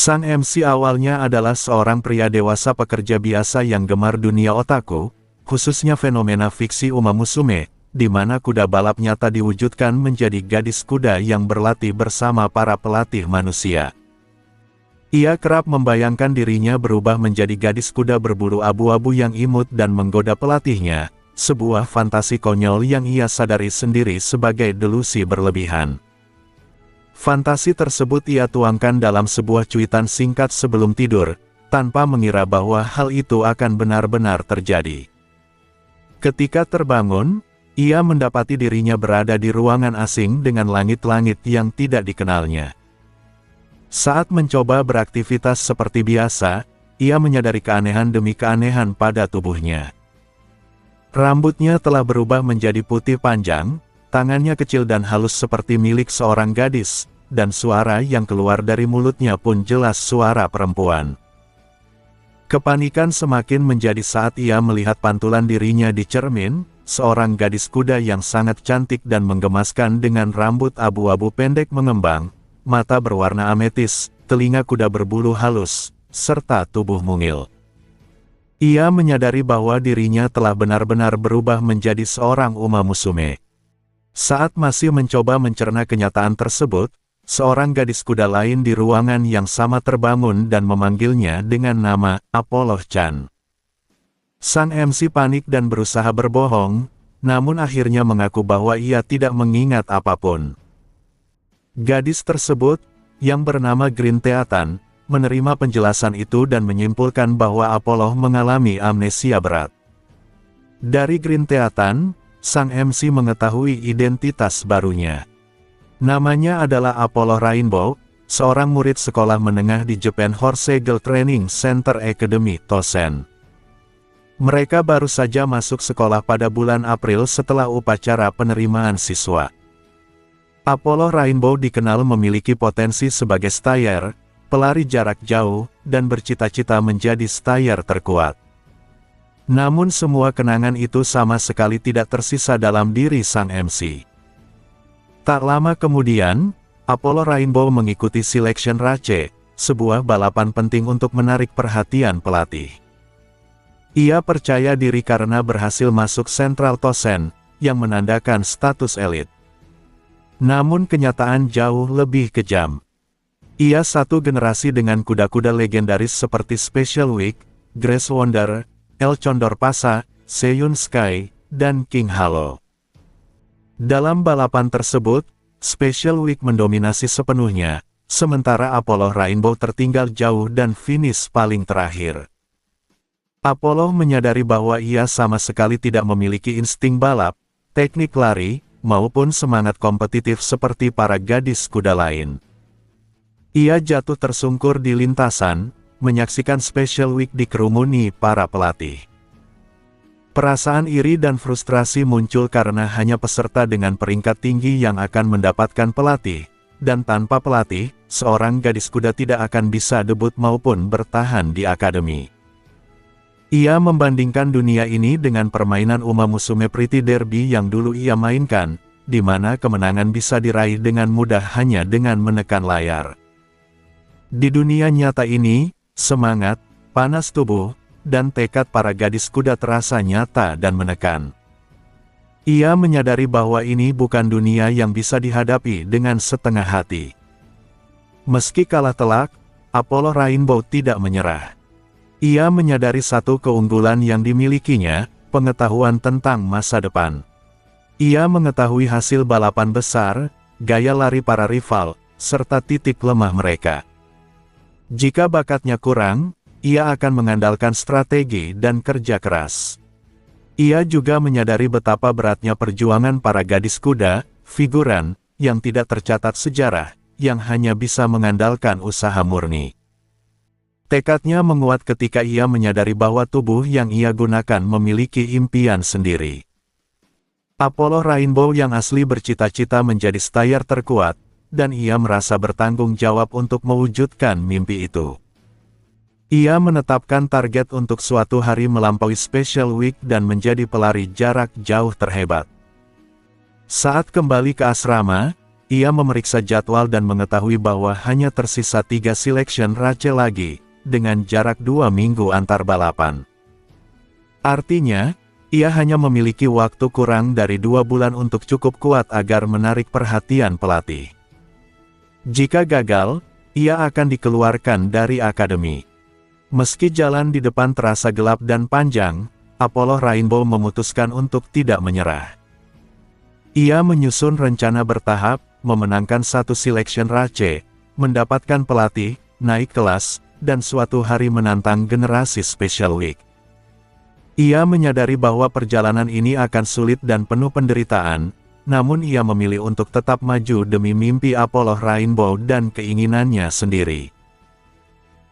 Sang MC awalnya adalah seorang pria dewasa pekerja biasa yang gemar dunia otaku, khususnya fenomena fiksi Uma Musume, di mana kuda balap nyata diwujudkan menjadi gadis kuda yang berlatih bersama para pelatih manusia. Ia kerap membayangkan dirinya berubah menjadi gadis kuda berbulu abu-abu yang imut dan menggoda pelatihnya, sebuah fantasi konyol yang ia sadari sendiri sebagai delusi berlebihan. Fantasi tersebut ia tuangkan dalam sebuah cuitan singkat sebelum tidur, tanpa mengira bahwa hal itu akan benar-benar terjadi. Ketika terbangun, ia mendapati dirinya berada di ruangan asing dengan langit-langit yang tidak dikenalnya. Saat mencoba beraktivitas seperti biasa, ia menyadari keanehan demi keanehan pada tubuhnya. Rambutnya telah berubah menjadi putih panjang, tangannya kecil dan halus seperti milik seorang gadis, dan suara yang keluar dari mulutnya pun jelas suara perempuan. Kepanikan semakin menjadi saat ia melihat pantulan dirinya di cermin, seorang gadis kuda yang sangat cantik dan menggemaskan dengan rambut abu-abu pendek mengembang, mata berwarna ametis, telinga kuda berbulu halus, serta tubuh mungil. Ia menyadari bahwa dirinya telah benar-benar berubah menjadi seorang Uma Musume. Saat masih mencoba mencerna kenyataan tersebut, seorang gadis kuda lain di ruangan yang sama terbangun dan memanggilnya dengan nama Apollo-chan. Sang MC panik dan berusaha berbohong, namun akhirnya mengaku bahwa ia tidak mengingat apapun. Gadis tersebut, yang bernama Green Teatan, menerima penjelasan itu dan menyimpulkan bahwa Apollo mengalami amnesia berat. Dari Green Teatan, sang MC mengetahui identitas barunya. Namanya adalah Apollo Rainbow, seorang murid sekolah menengah di Japan Horsegel Training Center Academy Tosen. Mereka baru saja masuk sekolah pada bulan April setelah upacara penerimaan siswa. Apollo Rainbow dikenal memiliki potensi sebagai stayer, pelari jarak jauh, dan bercita-cita menjadi stayer terkuat. Namun semua kenangan itu sama sekali tidak tersisa dalam diri sang MC. Tak lama kemudian, Apollo Rainbow mengikuti Selection Race, sebuah balapan penting untuk menarik perhatian pelatih. Ia percaya diri karena berhasil masuk Central Tosen, yang menandakan status elit. Namun kenyataan jauh lebih kejam. Ia satu generasi dengan kuda-kuda legendaris seperti Special Week, Grace Wonder, El Condor Pasa, Seiyun Sky, dan King Halo. Dalam balapan tersebut, Special Week mendominasi sepenuhnya, sementara Apollo Rainbow tertinggal jauh dan finish paling terakhir. Apollo menyadari bahwa ia sama sekali tidak memiliki insting balap, teknik lari, maupun semangat kompetitif seperti para gadis kuda lain. Ia jatuh tersungkur di lintasan, menyaksikan Special Week dikerumuni para pelatih. Perasaan iri dan frustrasi muncul karena hanya peserta dengan peringkat tinggi yang akan mendapatkan pelatih, dan tanpa pelatih, seorang gadis kuda tidak akan bisa debut maupun bertahan di akademi. Ia membandingkan dunia ini dengan permainan Uma Musume Pretty Derby yang dulu ia mainkan, di mana kemenangan bisa diraih dengan mudah hanya dengan menekan layar. Di dunia nyata ini, semangat, panas tubuh, dan tekad para gadis kuda terasa nyata dan menekan. Ia menyadari bahwa ini bukan dunia yang bisa dihadapi dengan setengah hati. Meski kalah telak, Apollo Rainbow tidak menyerah. Ia menyadari satu keunggulan yang dimilikinya, pengetahuan tentang masa depan. Ia mengetahui hasil balapan besar, gaya lari para rival, serta titik lemah mereka. Jika bakatnya kurang, ia akan mengandalkan strategi dan kerja keras. Ia juga menyadari betapa beratnya perjuangan para gadis kuda, figuran, yang tidak tercatat sejarah, yang hanya bisa mengandalkan usaha murni. Tekadnya menguat ketika ia menyadari bahwa tubuh yang ia gunakan memiliki impian sendiri. Apollo Rainbow yang asli bercita-cita menjadi stayer terkuat, dan ia merasa bertanggung jawab untuk mewujudkan mimpi itu. Ia menetapkan target untuk suatu hari melampaui Special Week dan menjadi pelari jarak jauh terhebat. Saat kembali ke asrama, ia memeriksa jadwal dan mengetahui bahwa hanya tersisa 3 selection race lagi, dengan jarak 2 minggu antar balapan. Artinya, ia hanya memiliki waktu kurang dari 2 bulan untuk cukup kuat agar menarik perhatian pelatih. Jika gagal, ia akan dikeluarkan dari akademi. Meski jalan di depan terasa gelap dan panjang, Apollo Rainbow memutuskan untuk tidak menyerah. Ia menyusun rencana bertahap, memenangkan 1 selection race, mendapatkan pelatih, naik kelas, dan suatu hari menantang generasi Special Week. Ia menyadari bahwa perjalanan ini akan sulit dan penuh penderitaan, namun ia memilih untuk tetap maju demi mimpi Apollo Rainbow dan keinginannya sendiri.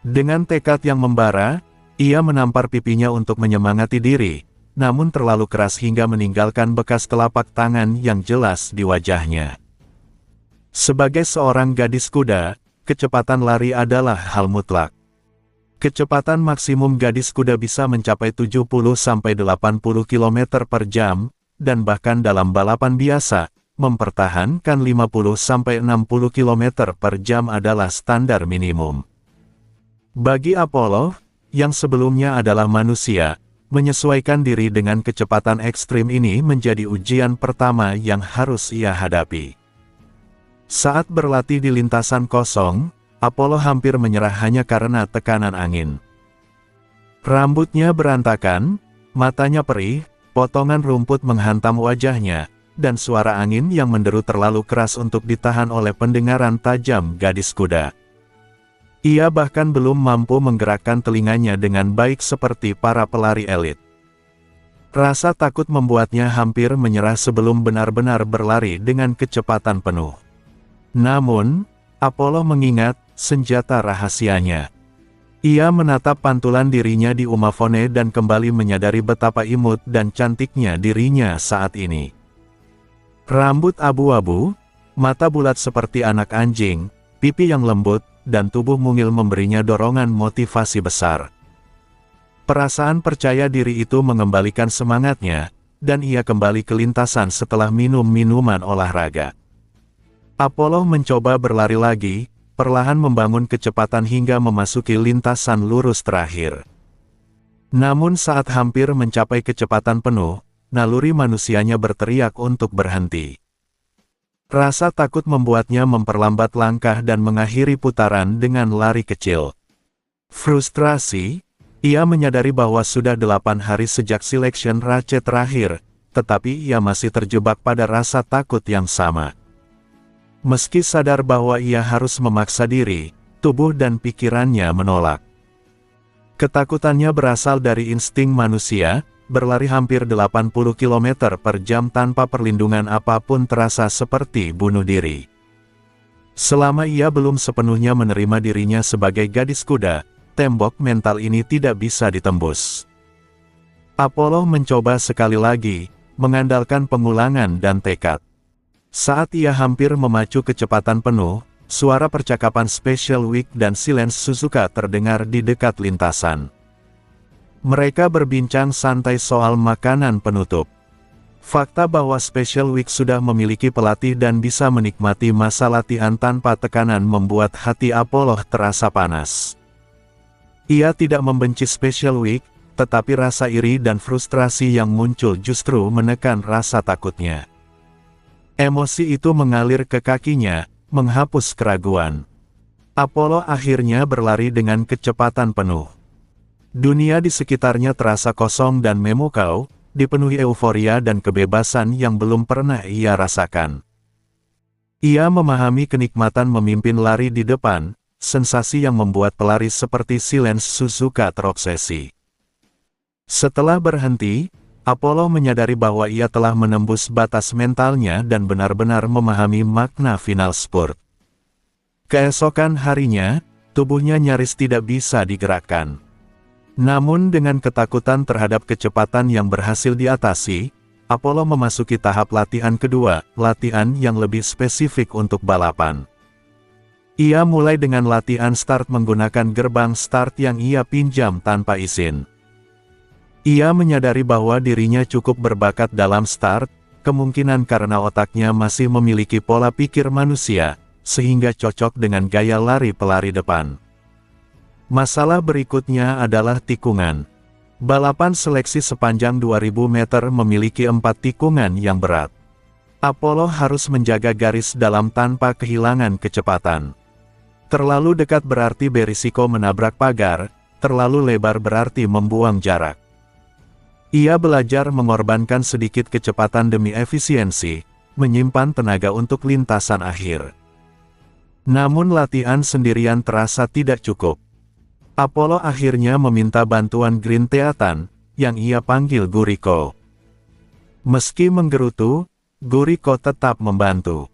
Dengan tekad yang membara, ia menampar pipinya untuk menyemangati diri, namun terlalu keras hingga meninggalkan bekas telapak tangan yang jelas di wajahnya. Sebagai seorang gadis kuda, kecepatan lari adalah hal mutlak. Kecepatan maksimum gadis kuda bisa mencapai 70–80 km per jam, dan bahkan dalam balapan biasa, mempertahankan 50–60 km per jam adalah standar minimum. Bagi Apollo, yang sebelumnya adalah manusia, menyesuaikan diri dengan kecepatan ekstrim ini menjadi ujian pertama yang harus ia hadapi. Saat berlatih di lintasan kosong, Apollo hampir menyerah hanya karena tekanan angin. Rambutnya berantakan, matanya perih, potongan rumput menghantam wajahnya, dan suara angin yang menderu terlalu keras untuk ditahan oleh pendengaran tajam gadis kuda. Ia bahkan belum mampu menggerakkan telinganya dengan baik seperti para pelari elit. Rasa takut membuatnya hampir menyerah sebelum benar-benar berlari dengan kecepatan penuh. Namun, Apollo mengingat senjata rahasianya. Ia menatap pantulan dirinya di Umafone dan kembali menyadari betapa imut dan cantiknya dirinya saat ini. Rambut abu-abu, mata bulat seperti anak anjing, pipi yang lembut, dan tubuh mungil memberinya dorongan motivasi besar. Perasaan percaya diri itu mengembalikan semangatnya, dan ia kembali ke lintasan setelah minum minuman olahraga. Apollo mencoba berlari lagi, perlahan membangun kecepatan hingga memasuki lintasan lurus terakhir. Namun saat hampir mencapai kecepatan penuh, naluri manusianya berteriak untuk berhenti. Rasa takut membuatnya memperlambat langkah dan mengakhiri putaran dengan lari kecil. Frustrasi, ia menyadari bahwa sudah 8 hari sejak selection race terakhir, tetapi ia masih terjebak pada rasa takut yang sama. Meski sadar bahwa ia harus memaksa diri, tubuh dan pikirannya menolak. Ketakutannya berasal dari insting manusia. Berlari hampir 80 km per jam tanpa perlindungan apapun terasa seperti bunuh diri. Selama ia belum sepenuhnya menerima dirinya sebagai gadis kuda, tembok mental ini tidak bisa ditembus. Apollo mencoba sekali lagi, mengandalkan pengulangan dan tekad. Saat ia hampir memacu kecepatan penuh, suara percakapan Special Week dan Silence Suzuka terdengar di dekat lintasan. Mereka berbincang santai soal makanan penutup. Fakta bahwa Special Week sudah memiliki pelatih dan bisa menikmati masa latihan tanpa tekanan membuat hati Apollo terasa panas. Ia tidak membenci Special Week, tetapi rasa iri dan frustrasi yang muncul justru menekan rasa takutnya. Emosi itu mengalir ke kakinya, menghapus keraguan. Apollo akhirnya berlari dengan kecepatan penuh. Dunia di sekitarnya terasa kosong dan memukau, dipenuhi euforia dan kebebasan yang belum pernah ia rasakan. Ia memahami kenikmatan memimpin lari di depan, sensasi yang membuat pelari seperti Silence Suzuka terobsesi. Setelah berhenti, Apollo menyadari bahwa ia telah menembus batas mentalnya dan benar-benar memahami makna final spurt. Keesokan harinya, tubuhnya nyaris tidak bisa digerakkan. Namun dengan ketakutan terhadap kecepatan yang berhasil diatasi, Apollo memasuki tahap latihan kedua, latihan yang lebih spesifik untuk balapan. Ia mulai dengan latihan start menggunakan gerbang start yang ia pinjam tanpa izin. Ia menyadari bahwa dirinya cukup berbakat dalam start, kemungkinan karena otaknya masih memiliki pola pikir manusia, sehingga cocok dengan gaya lari pelari depan. Masalah berikutnya adalah tikungan. Balapan seleksi sepanjang 2000 meter memiliki 4 tikungan yang berat. Apollo harus menjaga garis dalam tanpa kehilangan kecepatan. Terlalu dekat berarti berisiko menabrak pagar, terlalu lebar berarti membuang jarak. Ia belajar mengorbankan sedikit kecepatan demi efisiensi, menyimpan tenaga untuk lintasan akhir. Namun latihan sendirian terasa tidak cukup. Apollo akhirnya meminta bantuan Green Theatan, yang ia panggil Guriko. Meski menggerutu, Guriko tetap membantu.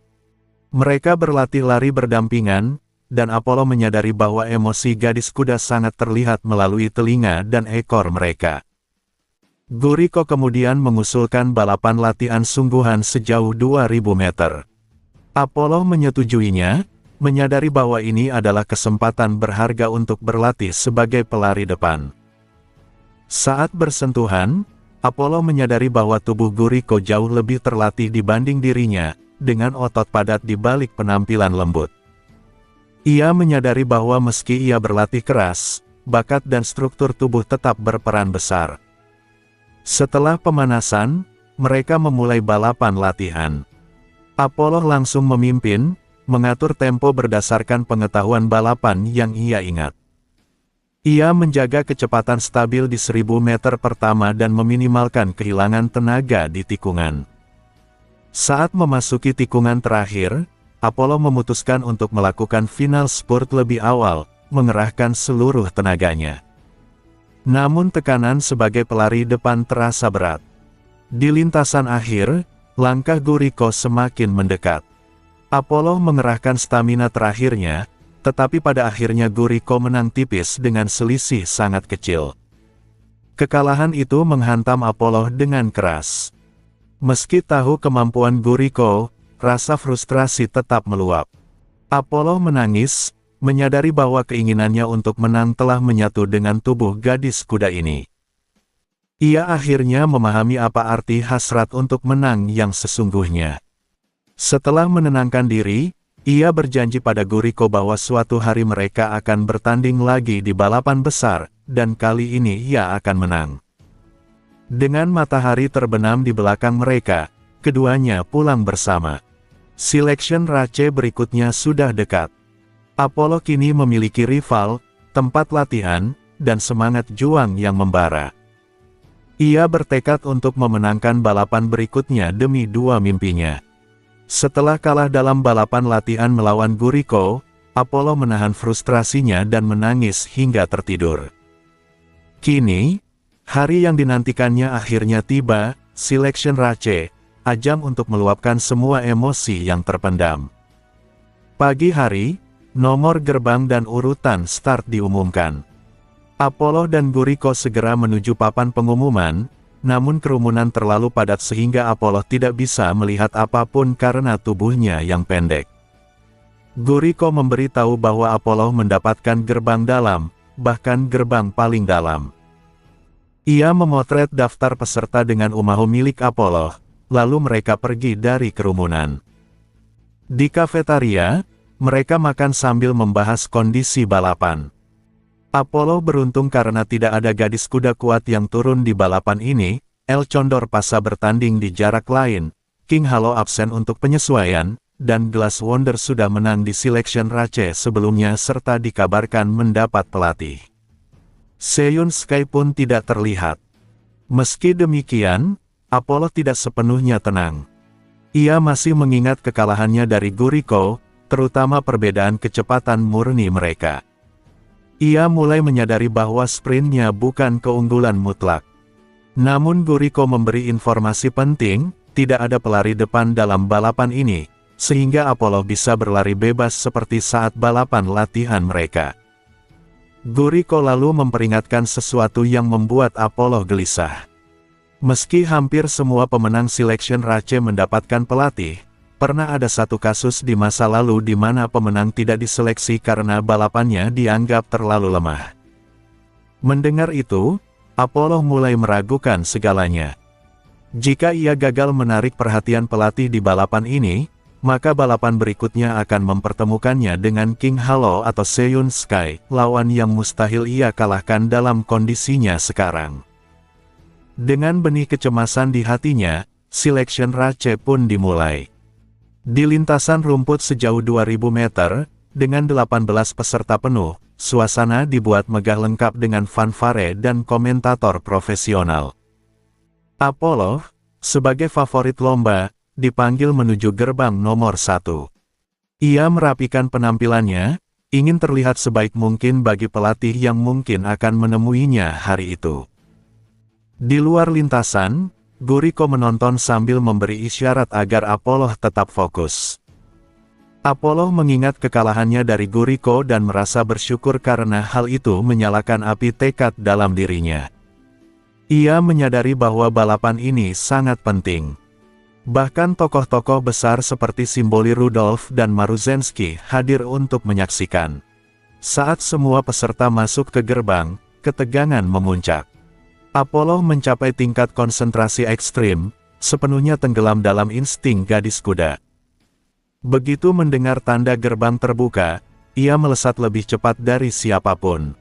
Mereka berlatih lari berdampingan, dan Apollo menyadari bahwa emosi gadis kuda sangat terlihat melalui telinga dan ekor mereka. Guriko kemudian mengusulkan balapan latihan sungguhan sejauh 2000 meter. Apollo menyetujuinya, menyadari bahwa ini adalah kesempatan berharga untuk berlatih sebagai pelari depan. Saat bersentuhan, Apollo menyadari bahwa tubuh Guriko jauh lebih terlatih dibanding dirinya, dengan otot padat di balik penampilan lembut. Ia menyadari bahwa meski ia berlatih keras, bakat dan struktur tubuh tetap berperan besar. Setelah pemanasan, mereka memulai balapan latihan. Apollo langsung memimpin, mengatur tempo berdasarkan pengetahuan balapan yang ia ingat. Ia menjaga kecepatan stabil di 1000 meter pertama dan meminimalkan kehilangan tenaga di tikungan. Saat memasuki tikungan terakhir, Apollo memutuskan untuk melakukan final spurt lebih awal, mengerahkan seluruh tenaganya. Namun tekanan sebagai pelari depan terasa berat. Di lintasan akhir, langkah Guriko semakin mendekat. Apollo mengerahkan stamina terakhirnya, tetapi pada akhirnya Guriko menang tipis dengan selisih sangat kecil. Kekalahan itu menghantam Apollo dengan keras. Meski tahu kemampuan Guriko, rasa frustrasi tetap meluap. Apollo menangis, menyadari bahwa keinginannya untuk menang telah menyatu dengan tubuh gadis kuda ini. Ia akhirnya memahami apa arti hasrat untuk menang yang sesungguhnya. Setelah menenangkan diri, ia berjanji pada Guriko bahwa suatu hari mereka akan bertanding lagi di balapan besar, dan kali ini ia akan menang. Dengan matahari terbenam di belakang mereka, keduanya pulang bersama. Selection race berikutnya sudah dekat. Apollo kini memiliki rival, tempat latihan, dan semangat juang yang membara. Ia bertekad untuk memenangkan balapan berikutnya demi dua mimpinya. Setelah kalah dalam balapan latihan melawan Guriko, Apollo menahan frustrasinya dan menangis hingga tertidur. Kini, hari yang dinantikannya akhirnya tiba, Selection race, ajang untuk meluapkan semua emosi yang terpendam. Pagi hari, nomor gerbang dan urutan start diumumkan. Apollo dan Guriko segera menuju papan pengumuman, namun kerumunan terlalu padat sehingga Apollo tidak bisa melihat apapun karena tubuhnya yang pendek. Guriko memberitahu bahwa Apollo mendapatkan gerbang dalam, bahkan gerbang paling dalam. Ia memotret daftar peserta dengan umahu milik Apollo, lalu mereka pergi dari kerumunan. Di kafetaria, mereka makan sambil membahas kondisi balapan. Apollo beruntung karena tidak ada gadis kuda kuat yang turun di balapan ini. El Condor Pasa bertanding di jarak lain, King Halo absen untuk penyesuaian, dan Glass Wonder sudah menang di Selection race sebelumnya serta dikabarkan mendapat pelatih. Seiyun Sky pun tidak terlihat. Meski demikian, Apollo tidak sepenuhnya tenang. Ia masih mengingat kekalahannya dari Guriko, terutama perbedaan kecepatan murni mereka. Ia mulai menyadari bahwa sprintnya bukan keunggulan mutlak. Namun Guriko memberi informasi penting, tidak ada pelari depan dalam balapan ini, sehingga Apollo bisa berlari bebas seperti saat balapan latihan mereka. Guriko lalu memperingatkan sesuatu yang membuat Apollo gelisah. Meski hampir semua pemenang Selection race mendapatkan pelatih, pernah ada satu kasus di masa lalu di mana pemenang tidak diseleksi karena balapannya dianggap terlalu lemah. Mendengar itu, Apollo mulai meragukan segalanya. Jika ia gagal menarik perhatian pelatih di balapan ini, maka balapan berikutnya akan mempertemukannya dengan King Halo atau Seiyun Sky, lawan yang mustahil ia kalahkan dalam kondisinya sekarang. Dengan benih kecemasan di hatinya, selection race pun dimulai. Di lintasan rumput sejauh 2000 meter, dengan 18 peserta penuh, suasana dibuat megah lengkap dengan fanfare dan komentator profesional. Apollo, sebagai favorit lomba, dipanggil menuju gerbang nomor 1. Ia merapikan penampilannya, ingin terlihat sebaik mungkin bagi pelatih yang mungkin akan menemuinya hari itu. Di luar lintasan, Guriko menonton sambil memberi isyarat agar Apollo tetap fokus. Apollo mengingat kekalahannya dari Guriko dan merasa bersyukur karena hal itu menyalakan api tekad dalam dirinya. Ia menyadari bahwa balapan ini sangat penting. Bahkan tokoh-tokoh besar seperti Simboli Rudolf dan Maruzensky hadir untuk menyaksikan. Saat semua peserta masuk ke gerbang, ketegangan memuncak. Apollo mencapai tingkat konsentrasi ekstrim, sepenuhnya tenggelam dalam insting gadis kuda. Begitu mendengar tanda gerbang terbuka, ia melesat lebih cepat dari siapapun.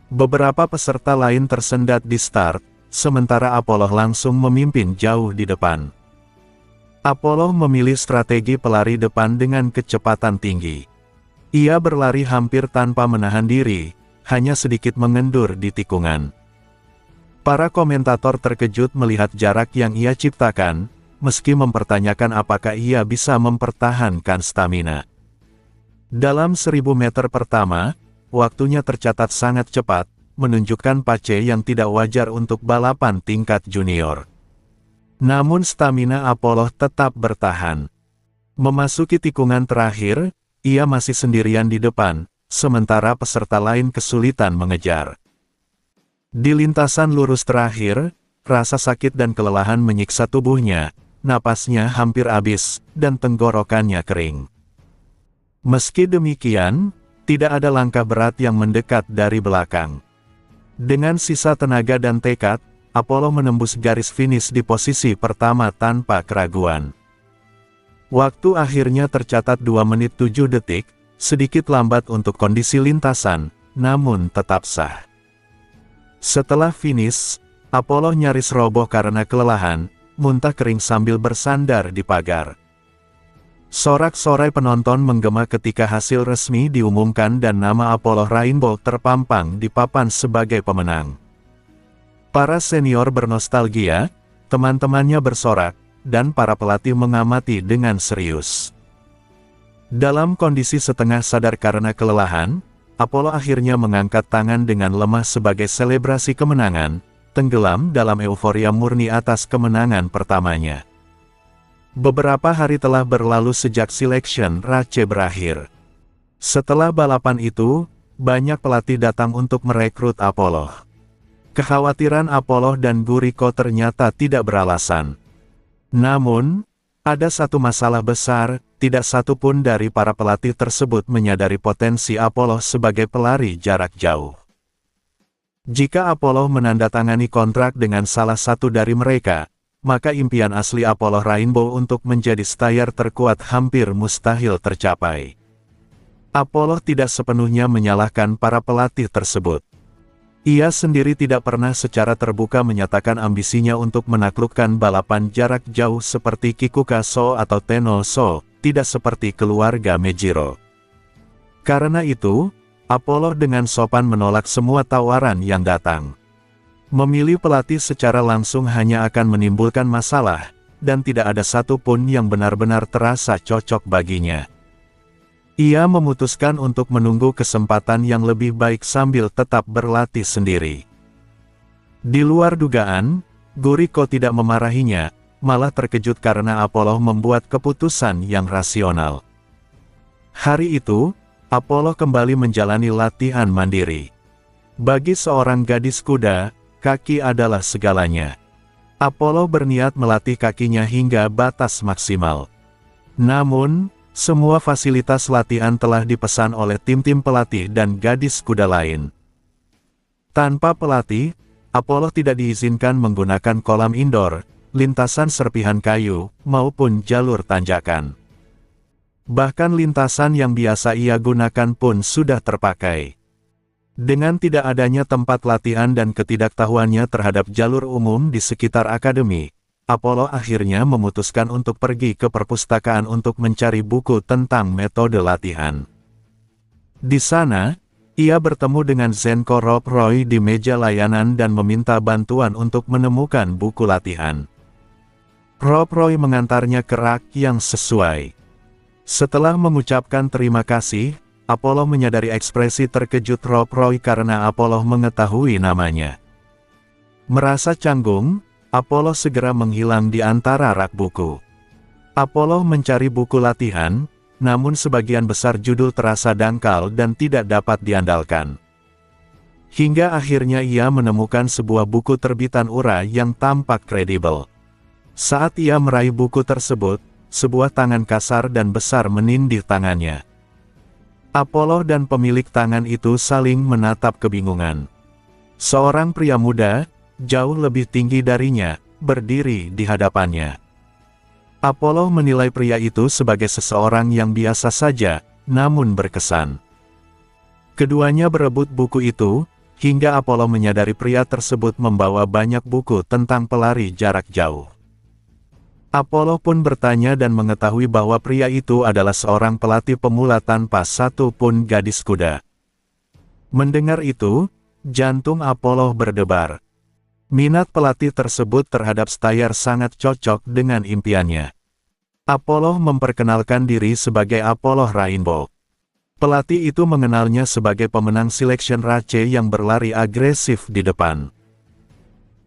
Beberapa peserta lain tersendat di start, sementara Apollo langsung memimpin jauh di depan. Apollo memilih strategi pelari depan dengan kecepatan tinggi. Ia berlari hampir tanpa menahan diri, hanya sedikit mengendur di tikungan. Para komentator terkejut melihat jarak yang ia ciptakan, meski mempertanyakan apakah ia bisa mempertahankan stamina. Dalam 1000 meter pertama, waktunya tercatat sangat cepat, menunjukkan pace yang tidak wajar untuk balapan tingkat junior. Namun stamina Apollo tetap bertahan. Memasuki tikungan terakhir, ia masih sendirian di depan, sementara peserta lain kesulitan mengejar. Di lintasan lurus terakhir, rasa sakit dan kelelahan menyiksa tubuhnya, napasnya hampir habis, dan tenggorokannya kering. Meski demikian, tidak ada langkah berat yang mendekat dari belakang. Dengan sisa tenaga dan tekad, Apollo menembus garis finish di posisi pertama tanpa keraguan. Waktu akhirnya tercatat 2 menit 7 detik, sedikit lambat untuk kondisi lintasan, namun tetap sah. Setelah finish, Apollo nyaris roboh karena kelelahan, muntah kering sambil bersandar di pagar. Sorak-sorai penonton menggema ketika hasil resmi diumumkan dan nama Apollo Rainbow terpampang di papan sebagai pemenang. Para senior bernostalgia, teman-temannya bersorak, dan para pelatih mengamati dengan serius. Dalam kondisi setengah sadar karena kelelahan, Apollo akhirnya mengangkat tangan dengan lemah sebagai selebrasi kemenangan, tenggelam dalam euforia murni atas kemenangan pertamanya. Beberapa hari telah berlalu sejak selection race berakhir. Setelah balapan itu, banyak pelatih datang untuk merekrut Apollo. Kekhawatiran Apollo dan Guriko ternyata tidak beralasan. Namun, ada satu masalah besar, tidak satu pun dari para pelatih tersebut menyadari potensi Apollo sebagai pelari jarak jauh. Jika Apollo menandatangani kontrak dengan salah satu dari mereka, maka impian asli Apollo Rainbow untuk menjadi stayer terkuat hampir mustahil tercapai. Apollo tidak sepenuhnya menyalahkan para pelatih tersebut. Ia sendiri tidak pernah secara terbuka menyatakan ambisinya untuk menaklukkan balapan jarak jauh seperti Kikuka So atau Tenno So, tidak seperti keluarga Mejiro. Karena itu, Apollo dengan sopan menolak semua tawaran yang datang. Memilih pelatih secara langsung hanya akan menimbulkan masalah, dan tidak ada satupun yang benar-benar terasa cocok baginya. Ia memutuskan untuk menunggu kesempatan yang lebih baik sambil tetap berlatih sendiri. Di luar dugaan, Guriko tidak memarahinya, malah terkejut karena Apollo membuat keputusan yang rasional. Hari itu, Apollo kembali menjalani latihan mandiri. Bagi seorang gadis kuda, kaki adalah segalanya. Apollo berniat melatih kakinya hingga batas maksimal. Namun, semua fasilitas latihan telah dipesan oleh tim-tim pelatih dan gadis kuda lain. Tanpa pelatih, Apollo tidak diizinkan menggunakan kolam indoor, lintasan serpihan kayu, maupun jalur tanjakan. Bahkan lintasan yang biasa ia gunakan pun sudah terpakai. Dengan tidak adanya tempat latihan dan ketidaktahuannya terhadap jalur umum di sekitar akademi, Apollo akhirnya memutuskan untuk pergi ke perpustakaan untuk mencari buku tentang metode latihan. Di sana, ia bertemu dengan Zenko Rob Roy di meja layanan dan meminta bantuan untuk menemukan buku latihan. Rob Roy mengantarnya ke rak yang sesuai. Setelah mengucapkan terima kasih, Apollo menyadari ekspresi terkejut Rob Roy karena Apollo mengetahui namanya. Merasa canggung, Apollo segera menghilang di antara rak buku. Apollo mencari buku latihan, namun sebagian besar judul terasa dangkal dan tidak dapat diandalkan. Hingga akhirnya ia menemukan sebuah buku terbitan Ura yang tampak kredibel. Saat ia meraih buku tersebut, sebuah tangan kasar dan besar menindih tangannya. Apollo dan pemilik tangan itu saling menatap kebingungan. Seorang pria muda, jauh lebih tinggi darinya, berdiri di hadapannya. Apollo menilai pria itu sebagai seseorang yang biasa saja, namun berkesan. Keduanya berebut buku itu, hingga Apollo menyadari pria tersebut membawa banyak buku tentang pelari jarak jauh. Apollo pun bertanya dan mengetahui bahwa pria itu adalah seorang pelatih pemula tanpa satu pun gadis kuda. Mendengar itu, jantung Apollo berdebar. Minat pelatih tersebut terhadap Stayer sangat cocok dengan impiannya. Apollo memperkenalkan diri sebagai Apollo Rainbow. Pelatih itu mengenalnya sebagai pemenang selection race yang berlari agresif di depan.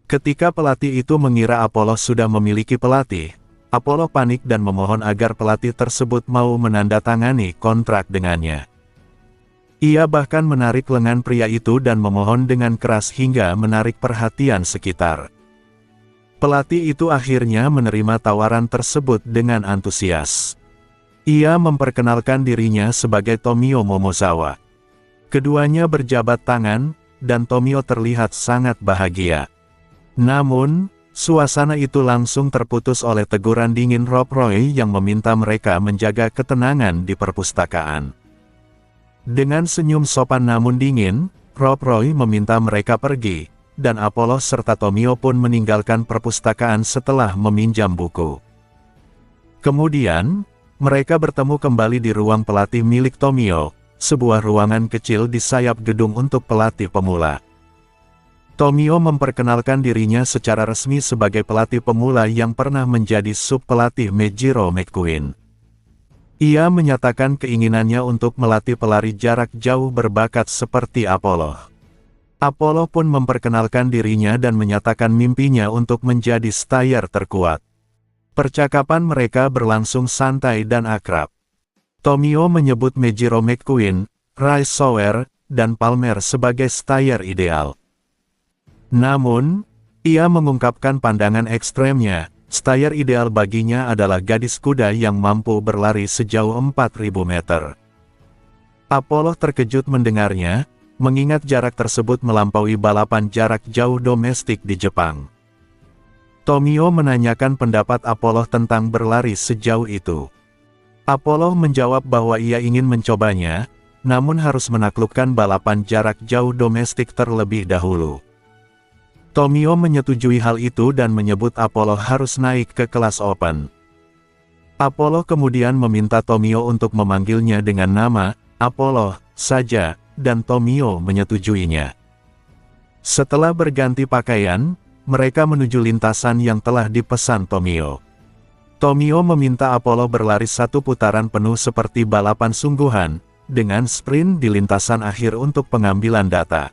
Ketika pelatih itu mengira Apollo sudah memiliki pelatih, Apollo panik dan memohon agar pelatih tersebut mau menandatangani kontrak dengannya. Ia bahkan menarik lengan pria itu dan memohon dengan keras hingga menarik perhatian sekitar. Pelatih itu akhirnya menerima tawaran tersebut dengan antusias. Ia memperkenalkan dirinya sebagai Tomio Momozawa. Keduanya berjabat tangan, dan Tomio terlihat sangat bahagia. Namun, suasana itu langsung terputus oleh teguran dingin Rob Roy yang meminta mereka menjaga ketenangan di perpustakaan. Dengan senyum sopan namun dingin, Rob Roy meminta mereka pergi, dan Apollo serta Tomio pun meninggalkan perpustakaan setelah meminjam buku. Kemudian, mereka bertemu kembali di ruang pelatih milik Tomio, sebuah ruangan kecil di sayap gedung untuk pelatih pemula. Tomio memperkenalkan dirinya secara resmi sebagai pelatih pemula yang pernah menjadi sub-pelatih Meijiro McQueen. Ia menyatakan keinginannya untuk melatih pelari jarak jauh berbakat seperti Apollo. Apollo pun memperkenalkan dirinya dan menyatakan mimpinya untuk menjadi stayer terkuat. Percakapan mereka berlangsung santai dan akrab. Tomio menyebut Meijiro McQueen, Ray Sower, dan Palmer sebagai stayer ideal. Namun, ia mengungkapkan pandangan ekstremnya. Stayer ideal baginya adalah gadis kuda yang mampu berlari sejauh 4.000 meter. Apollo terkejut mendengarnya, mengingat jarak tersebut melampaui balapan jarak jauh domestik di Jepang. Tomio menanyakan pendapat Apollo tentang berlari sejauh itu. Apollo menjawab bahwa ia ingin mencobanya, namun harus menaklukkan balapan jarak jauh domestik terlebih dahulu. Tomio menyetujui hal itu dan menyebut Apollo harus naik ke kelas open. Apollo kemudian meminta Tomio untuk memanggilnya dengan nama Apollo saja, dan Tomio menyetujuinya. Setelah berganti pakaian, mereka menuju lintasan yang telah dipesan Tomio. Tomio meminta Apollo berlari satu putaran penuh seperti balapan sungguhan, dengan sprint di lintasan akhir untuk pengambilan data.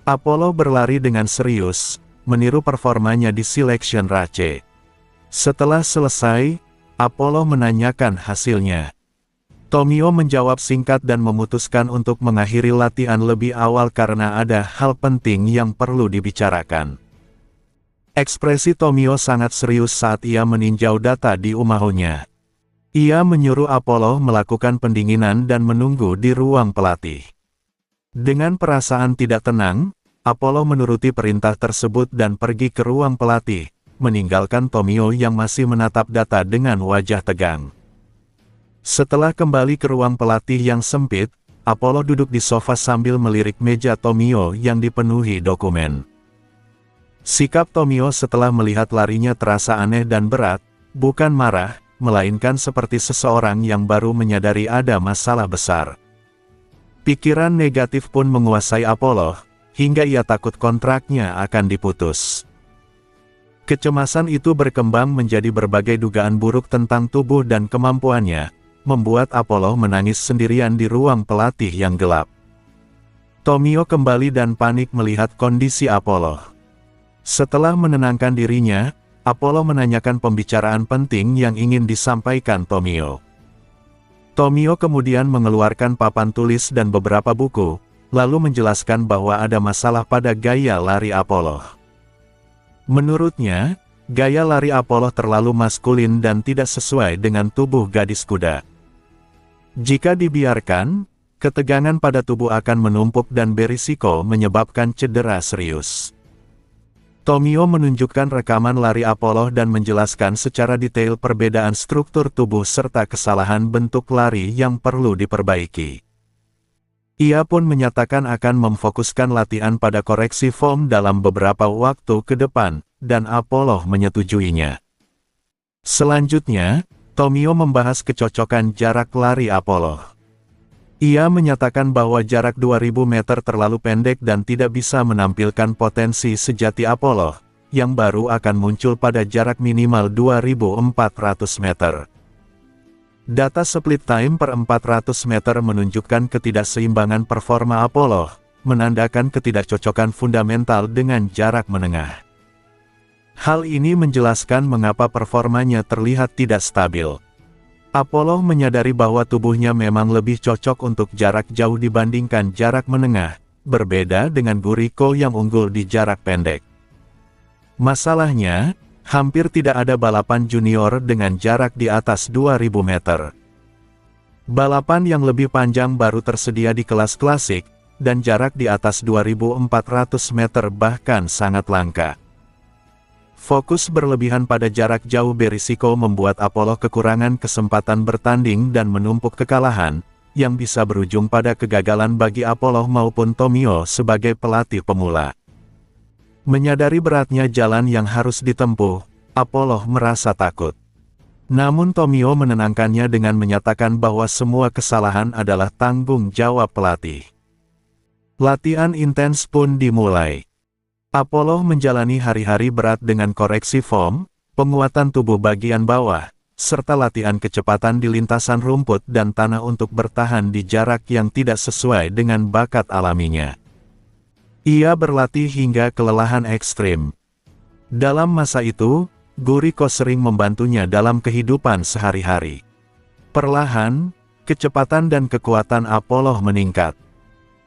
Apollo berlari dengan serius, meniru performanya di selection race. Setelah selesai, Apollo menanyakan hasilnya. Tomio menjawab singkat dan memutuskan untuk mengakhiri latihan lebih awal karena ada hal penting yang perlu dibicarakan. Ekspresi Tomio sangat serius saat ia meninjau data di umahonya. Ia menyuruh Apollo melakukan pendinginan dan menunggu di ruang pelatih. Dengan perasaan tidak tenang, Apollo menuruti perintah tersebut dan pergi ke ruang pelatih, meninggalkan Tomio yang masih menatap data dengan wajah tegang. Setelah kembali ke ruang pelatih yang sempit, Apollo duduk di sofa sambil melirik meja Tomio yang dipenuhi dokumen. Sikap Tomio setelah melihat larinya terasa aneh dan berat, bukan marah, melainkan seperti seseorang yang baru menyadari ada masalah besar. Pikiran negatif pun menguasai Apollo, hingga ia takut kontraknya akan diputus. Kecemasan itu berkembang menjadi berbagai dugaan buruk tentang tubuh dan kemampuannya, membuat Apollo menangis sendirian di ruang pelatih yang gelap. Tomio kembali dan panik melihat kondisi Apollo. Setelah menenangkan dirinya, Apollo menanyakan pembicaraan penting yang ingin disampaikan Tomio. Tomio kemudian mengeluarkan papan tulis dan beberapa buku, lalu menjelaskan bahwa ada masalah pada gaya lari Apollo. Menurutnya, gaya lari Apollo terlalu maskulin dan tidak sesuai dengan tubuh gadis kuda. Jika dibiarkan, ketegangan pada tubuh akan menumpuk dan berisiko menyebabkan cedera serius. Tomio menunjukkan rekaman lari Apollo dan menjelaskan secara detail perbedaan struktur tubuh serta kesalahan bentuk lari yang perlu diperbaiki. Ia pun menyatakan akan memfokuskan latihan pada koreksi form dalam beberapa waktu ke depan, dan Apollo menyetujuinya. Selanjutnya, Tomio membahas kecocokan jarak lari Apollo. Ia menyatakan bahwa jarak 2000 meter terlalu pendek dan tidak bisa menampilkan potensi sejati Apollo, yang baru akan muncul pada jarak minimal 2400 meter. Data split time per 400 meter menunjukkan ketidakseimbangan performa Apollo, menandakan ketidakcocokan fundamental dengan jarak menengah. Hal ini menjelaskan mengapa performanya terlihat tidak stabil. Apollo menyadari bahwa tubuhnya memang lebih cocok untuk jarak jauh dibandingkan jarak menengah, berbeda dengan Guriko yang unggul di jarak pendek. Masalahnya, hampir tidak ada balapan junior dengan jarak di atas 2000 meter. Balapan yang lebih panjang baru tersedia di kelas klasik, dan jarak di atas 2400 meter bahkan sangat langka. Fokus berlebihan pada jarak jauh berisiko membuat Apollo kekurangan kesempatan bertanding dan menumpuk kekalahan, yang bisa berujung pada kegagalan bagi Apollo maupun Tomio sebagai pelatih pemula. Menyadari beratnya jalan yang harus ditempuh, Apollo merasa takut. Namun Tomio menenangkannya dengan menyatakan bahwa semua kesalahan adalah tanggung jawab pelatih. Latihan intens pun dimulai. Apollo menjalani hari-hari berat dengan koreksi form, penguatan tubuh bagian bawah, serta latihan kecepatan di lintasan rumput dan tanah untuk bertahan di jarak yang tidak sesuai dengan bakat alaminya. Ia berlatih hingga kelelahan ekstrim. Dalam masa itu, Guriko sering membantunya dalam kehidupan sehari-hari. Perlahan, kecepatan dan kekuatan Apollo meningkat.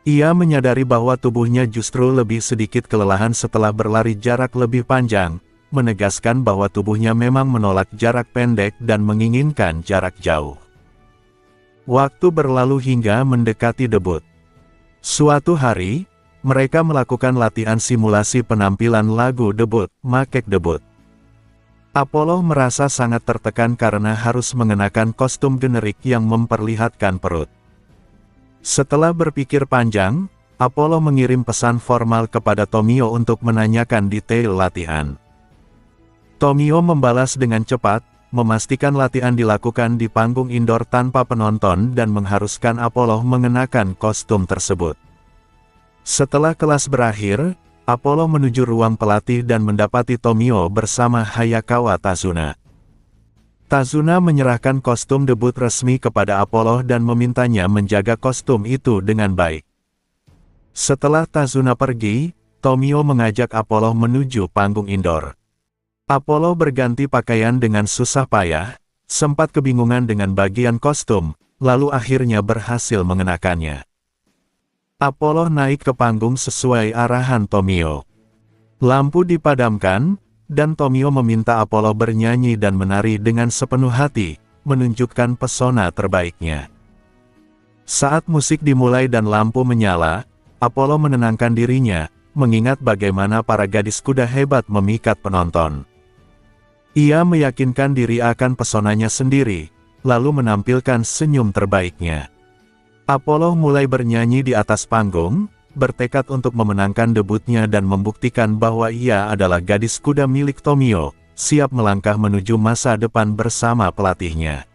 Ia menyadari bahwa tubuhnya justru lebih sedikit kelelahan setelah berlari jarak lebih panjang, menegaskan bahwa tubuhnya memang menolak jarak pendek dan menginginkan jarak jauh. Waktu berlalu hingga mendekati debut. Suatu hari, mereka melakukan latihan simulasi penampilan lagu debut, Makek Debut. Apollo merasa sangat tertekan karena harus mengenakan kostum generik yang memperlihatkan perut. Setelah berpikir panjang, Apollo mengirim pesan formal kepada Tomio untuk menanyakan detail latihan. Tomio membalas dengan cepat, memastikan latihan dilakukan di panggung indoor tanpa penonton dan mengharuskan Apollo mengenakan kostum tersebut. Setelah kelas berakhir, Apollo menuju ruang pelatih dan mendapati Tomio bersama Hayakawa Tazuna. Tazuna menyerahkan kostum debut resmi kepada Apollo dan memintanya menjaga kostum itu dengan baik. Setelah Tazuna pergi, Tomio mengajak Apollo menuju panggung indoor. Apollo berganti pakaian dengan susah payah, sempat kebingungan dengan bagian kostum, lalu akhirnya berhasil mengenakannya. Apollo naik ke panggung sesuai arahan Tomio. Lampu dipadamkan, dan Tomio meminta Apollo bernyanyi dan menari dengan sepenuh hati, menunjukkan pesona terbaiknya. Saat musik dimulai dan lampu menyala, Apollo menenangkan dirinya, mengingat bagaimana para gadis kuda hebat memikat penonton. Ia meyakinkan diri akan pesonanya sendiri, lalu menampilkan senyum terbaiknya. Apollo mulai bernyanyi di atas panggung, bertekad untuk memenangkan debutnya dan membuktikan bahwa ia adalah gadis kuda milik Tomio, siap melangkah menuju masa depan bersama pelatihnya.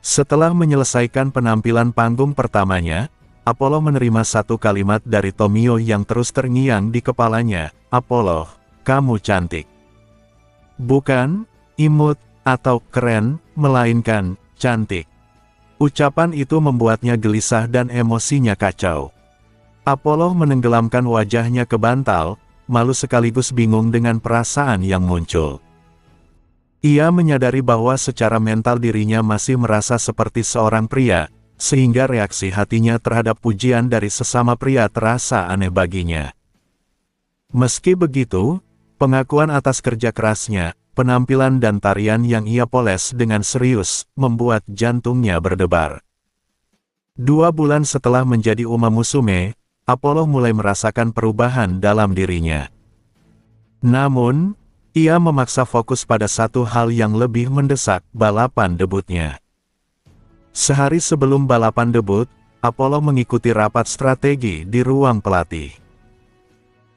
Setelah menyelesaikan penampilan panggung pertamanya, Apollo menerima satu kalimat dari Tomio yang terus terngiang di kepalanya, "Apollo, kamu cantik. Bukan imut atau keren, melainkan cantik." Ucapan itu membuatnya gelisah dan emosinya kacau. Apollo menenggelamkan wajahnya ke bantal, malu sekaligus bingung dengan perasaan yang muncul. Ia menyadari bahwa secara mental dirinya masih merasa seperti seorang pria, sehingga reaksi hatinya terhadap pujian dari sesama pria terasa aneh baginya. Meski begitu, pengakuan atas kerja kerasnya, penampilan dan tarian yang ia poles dengan serius, membuat jantungnya berdebar. 2 bulan setelah menjadi Uma Musume, Apollo mulai merasakan perubahan dalam dirinya. Namun, ia memaksa fokus pada satu hal yang lebih mendesak, balapan debutnya. Sehari sebelum balapan debut, Apollo mengikuti rapat strategi di ruang pelatih.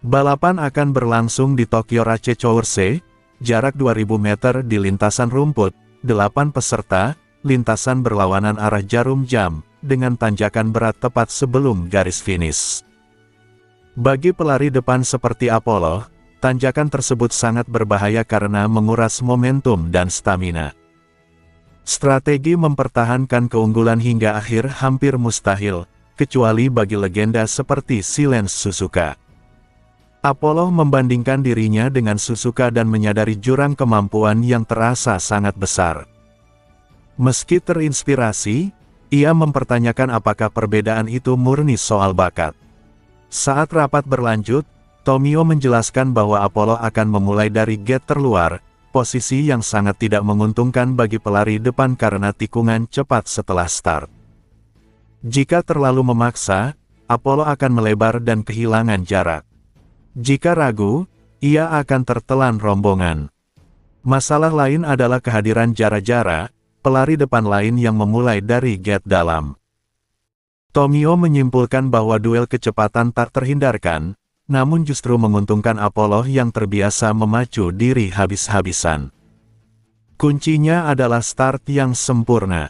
Balapan akan berlangsung di Tokyo Race-Course, jarak 2000 meter di lintasan rumput, 8 peserta, lintasan berlawanan arah jarum jam, dengan tanjakan berat tepat sebelum garis finish. Bagi pelari depan seperti Apollo, tanjakan tersebut sangat berbahaya karena menguras momentum dan stamina. Strategi mempertahankan keunggulan hingga akhir hampir mustahil, kecuali bagi legenda seperti Silence Suzuka. Apollo membandingkan dirinya dengan Suzuka dan menyadari jurang kemampuan yang terasa sangat besar. Meski terinspirasi, ia mempertanyakan apakah perbedaan itu murni soal bakat. Saat rapat berlanjut, Tomio menjelaskan bahwa Apollo akan memulai dari gate terluar, posisi yang sangat tidak menguntungkan bagi pelari depan karena tikungan cepat setelah start. Jika terlalu memaksa, Apollo akan melebar dan kehilangan jarak. Jika ragu, ia akan tertelan rombongan. Masalah lain adalah kehadiran Jara-Jara, pelari depan lain yang memulai dari gate dalam. Tomio menyimpulkan bahwa duel kecepatan tak terhindarkan, namun justru menguntungkan Apollo yang terbiasa memacu diri habis-habisan. Kuncinya adalah start yang sempurna.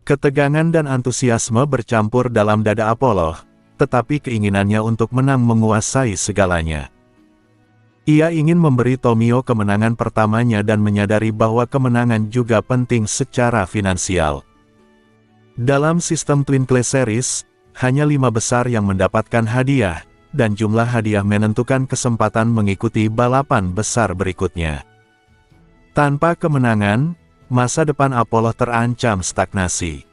Ketegangan dan antusiasme bercampur dalam dada Apollo, tetapi keinginannya untuk menang menguasai segalanya. Ia ingin memberi Tomio kemenangan pertamanya dan menyadari bahwa kemenangan juga penting secara finansial. Dalam sistem Twin Class Series, hanya 5 besar yang mendapatkan hadiah, dan jumlah hadiah menentukan kesempatan mengikuti balapan besar berikutnya. Tanpa kemenangan, masa depan Apollo terancam stagnasi.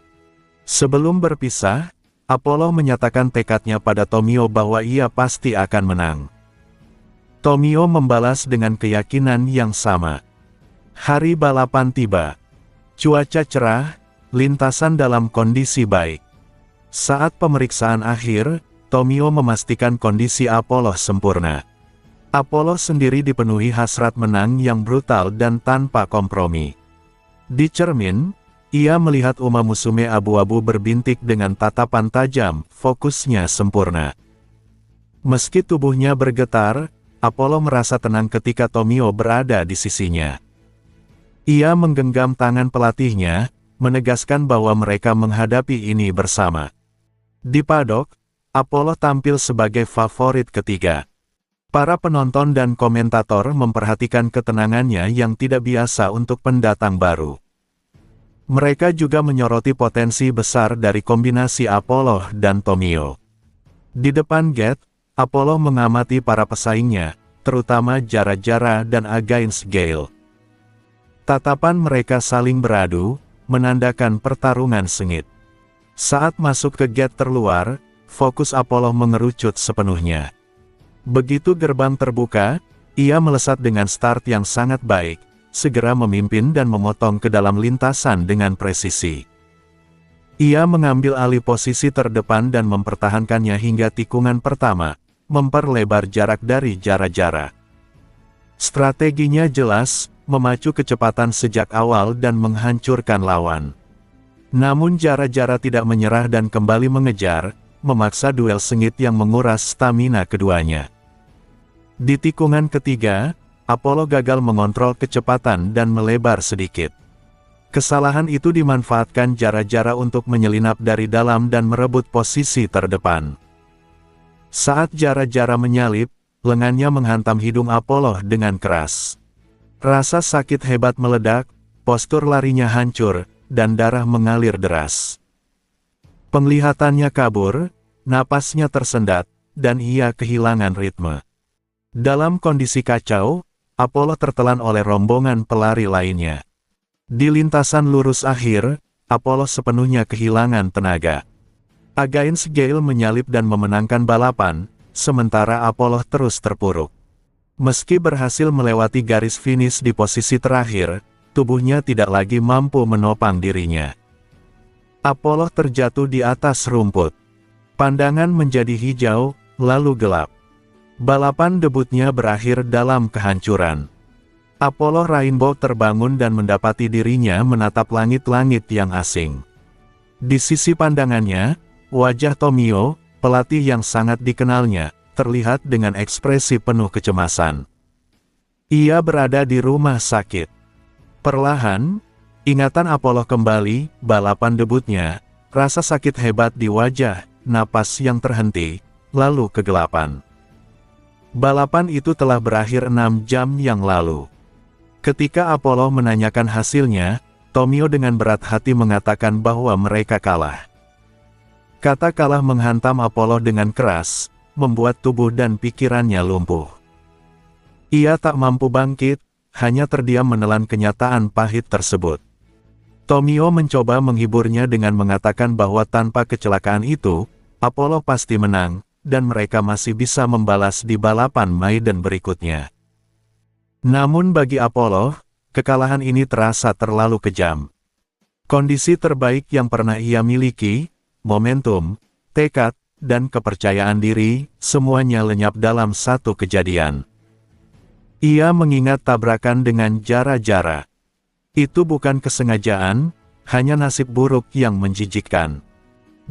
Sebelum berpisah, Apollo menyatakan tekadnya pada Tomio bahwa ia pasti akan menang. Tomio membalas dengan keyakinan yang sama. Hari balapan tiba. Cuaca cerah, lintasan dalam kondisi baik. Saat pemeriksaan akhir, Tomio memastikan kondisi Apollo sempurna. Apollo sendiri dipenuhi hasrat menang yang brutal dan tanpa kompromi. Di cermin, ia melihat Uma Musume abu-abu berbintik dengan tatapan tajam, fokusnya sempurna. Meski tubuhnya bergetar, Apollo merasa tenang ketika Tomio berada di sisinya. Ia menggenggam tangan pelatihnya, menegaskan bahwa mereka menghadapi ini bersama. Di padok, Apollo tampil sebagai favorit ketiga. Para penonton dan komentator memperhatikan ketenangannya yang tidak biasa untuk pendatang baru. Mereka juga menyoroti potensi besar dari kombinasi Apollo dan Tomio. Di depan gate, Apollo mengamati para pesaingnya, terutama Jara-Jara dan Against Gale. Tatapan mereka saling beradu, menandakan pertarungan sengit. Saat masuk ke gate terluar, fokus Apollo mengerucut sepenuhnya. Begitu gerbang terbuka, ia melesat dengan start yang sangat baik, segera memimpin dan memotong ke dalam lintasan dengan presisi. Ia mengambil alih posisi terdepan dan mempertahankannya hingga tikungan pertama, memperlebar jarak dari Jara-Jara. Strateginya jelas, memacu kecepatan sejak awal dan menghancurkan lawan. Namun Jara-Jara tidak menyerah dan kembali mengejar, memaksa duel sengit yang menguras stamina keduanya. Di tikungan ketiga, Apollo gagal mengontrol kecepatan dan melebar sedikit. Kesalahan itu dimanfaatkan Jara-Jara untuk menyelinap dari dalam dan merebut posisi terdepan. Saat Jara-Jara menyalip, lengannya menghantam hidung Apollo dengan keras. Rasa sakit hebat meledak, postur larinya hancur, dan darah mengalir deras. Penglihatannya kabur, napasnya tersendat, dan ia kehilangan ritme. Dalam kondisi kacau, Apollo tertelan oleh rombongan pelari lainnya. Di lintasan lurus akhir, Apollo sepenuhnya kehilangan tenaga. Against Gale menyalip dan memenangkan balapan, sementara Apollo terus terpuruk. Meski berhasil melewati garis finish di posisi terakhir, tubuhnya tidak lagi mampu menopang dirinya. Apollo terjatuh di atas rumput. Pandangan menjadi hijau, lalu gelap. Balapan debutnya berakhir dalam kehancuran. Apollo Rainbow terbangun dan mendapati dirinya menatap langit-langit yang asing. Di sisi pandangannya, wajah Tomio, pelatih yang sangat dikenalnya, terlihat dengan ekspresi penuh kecemasan. Ia berada di rumah sakit. Perlahan, ingatan Apollo kembali, balapan debutnya, rasa sakit hebat di wajah, napas yang terhenti, lalu kegelapan. Balapan itu telah berakhir 6 jam yang lalu. Ketika Apollo menanyakan hasilnya, Tomio dengan berat hati mengatakan bahwa mereka kalah. Kata kalah menghantam Apollo dengan keras, membuat tubuh dan pikirannya lumpuh. Ia tak mampu bangkit, hanya terdiam menelan kenyataan pahit tersebut. Tomio mencoba menghiburnya dengan mengatakan bahwa tanpa kecelakaan itu, Apollo pasti menang, dan mereka masih bisa membalas di balapan maiden berikutnya. Namun bagi Apollo, kekalahan ini terasa terlalu kejam. Kondisi terbaik yang pernah ia miliki, momentum, tekad, dan kepercayaan diri, semuanya lenyap dalam satu kejadian. Ia mengingat tabrakan dengan Jara-Jara. Itu bukan kesengajaan, hanya nasib buruk yang menjijikkan.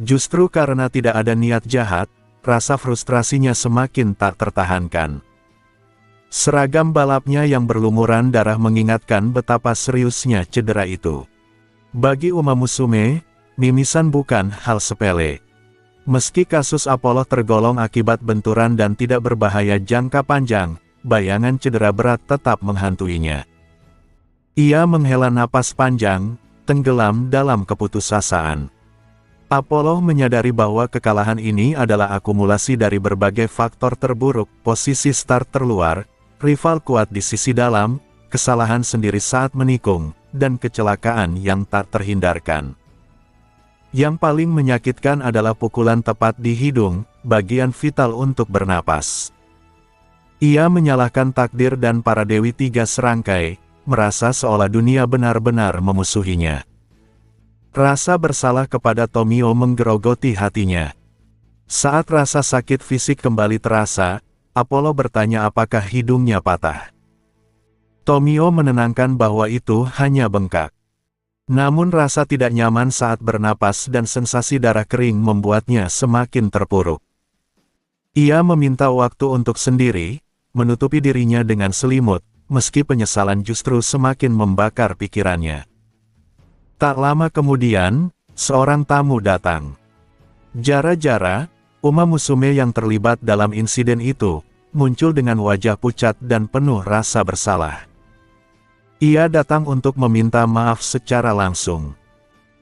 Justru karena tidak ada niat jahat, rasa frustrasinya semakin tak tertahankan. Seragam balapnya yang berlumuran darah mengingatkan betapa seriusnya cedera itu. Bagi Uma Musume, mimisan bukan hal sepele. Meski kasus Apollo tergolong akibat benturan dan tidak berbahaya jangka panjang, bayangan cedera berat tetap menghantuinya. Ia menghela napas panjang, tenggelam dalam keputusasaan. Apollo menyadari bahwa kekalahan ini adalah akumulasi dari berbagai faktor terburuk, posisi start terluar, rival kuat di sisi dalam, kesalahan sendiri saat menikung, dan kecelakaan yang tak terhindarkan. Yang paling menyakitkan adalah pukulan tepat di hidung, bagian vital untuk bernapas. Ia menyalahkan takdir dan para dewi tiga serangkai, merasa seolah dunia benar-benar memusuhinya. Rasa bersalah kepada Tomio menggerogoti hatinya. Saat rasa sakit fisik kembali terasa, Apollo bertanya apakah hidungnya patah. Tomio menenangkan bahwa itu hanya bengkak. Namun rasa tidak nyaman saat bernapas dan sensasi darah kering membuatnya semakin terpuruk. Ia meminta waktu untuk sendiri, menutupi dirinya dengan selimut, meski penyesalan justru semakin membakar pikirannya. Tak lama kemudian, seorang tamu datang. Jara-Jara, Uma Musume yang terlibat dalam insiden itu, muncul dengan wajah pucat dan penuh rasa bersalah. Ia datang untuk meminta maaf secara langsung.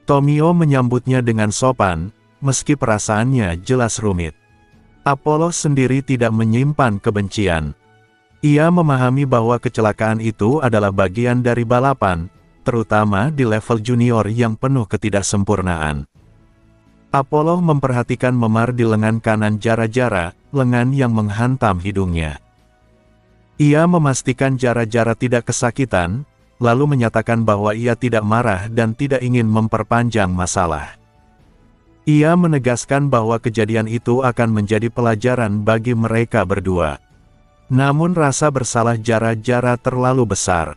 Tomio menyambutnya dengan sopan, meski perasaannya jelas rumit. Apollo sendiri tidak menyimpan kebencian. Ia memahami bahwa kecelakaan itu adalah bagian dari balapan, terutama di level junior yang penuh ketidaksempurnaan. Apollo memperhatikan memar di lengan kanan Jara-Jara, lengan yang menghantam hidungnya. Ia memastikan Jara-Jara tidak kesakitan, lalu menyatakan bahwa ia tidak marah dan tidak ingin memperpanjang masalah. Ia menegaskan bahwa kejadian itu akan menjadi pelajaran bagi mereka berdua. Namun rasa bersalah Jara-Jara terlalu besar.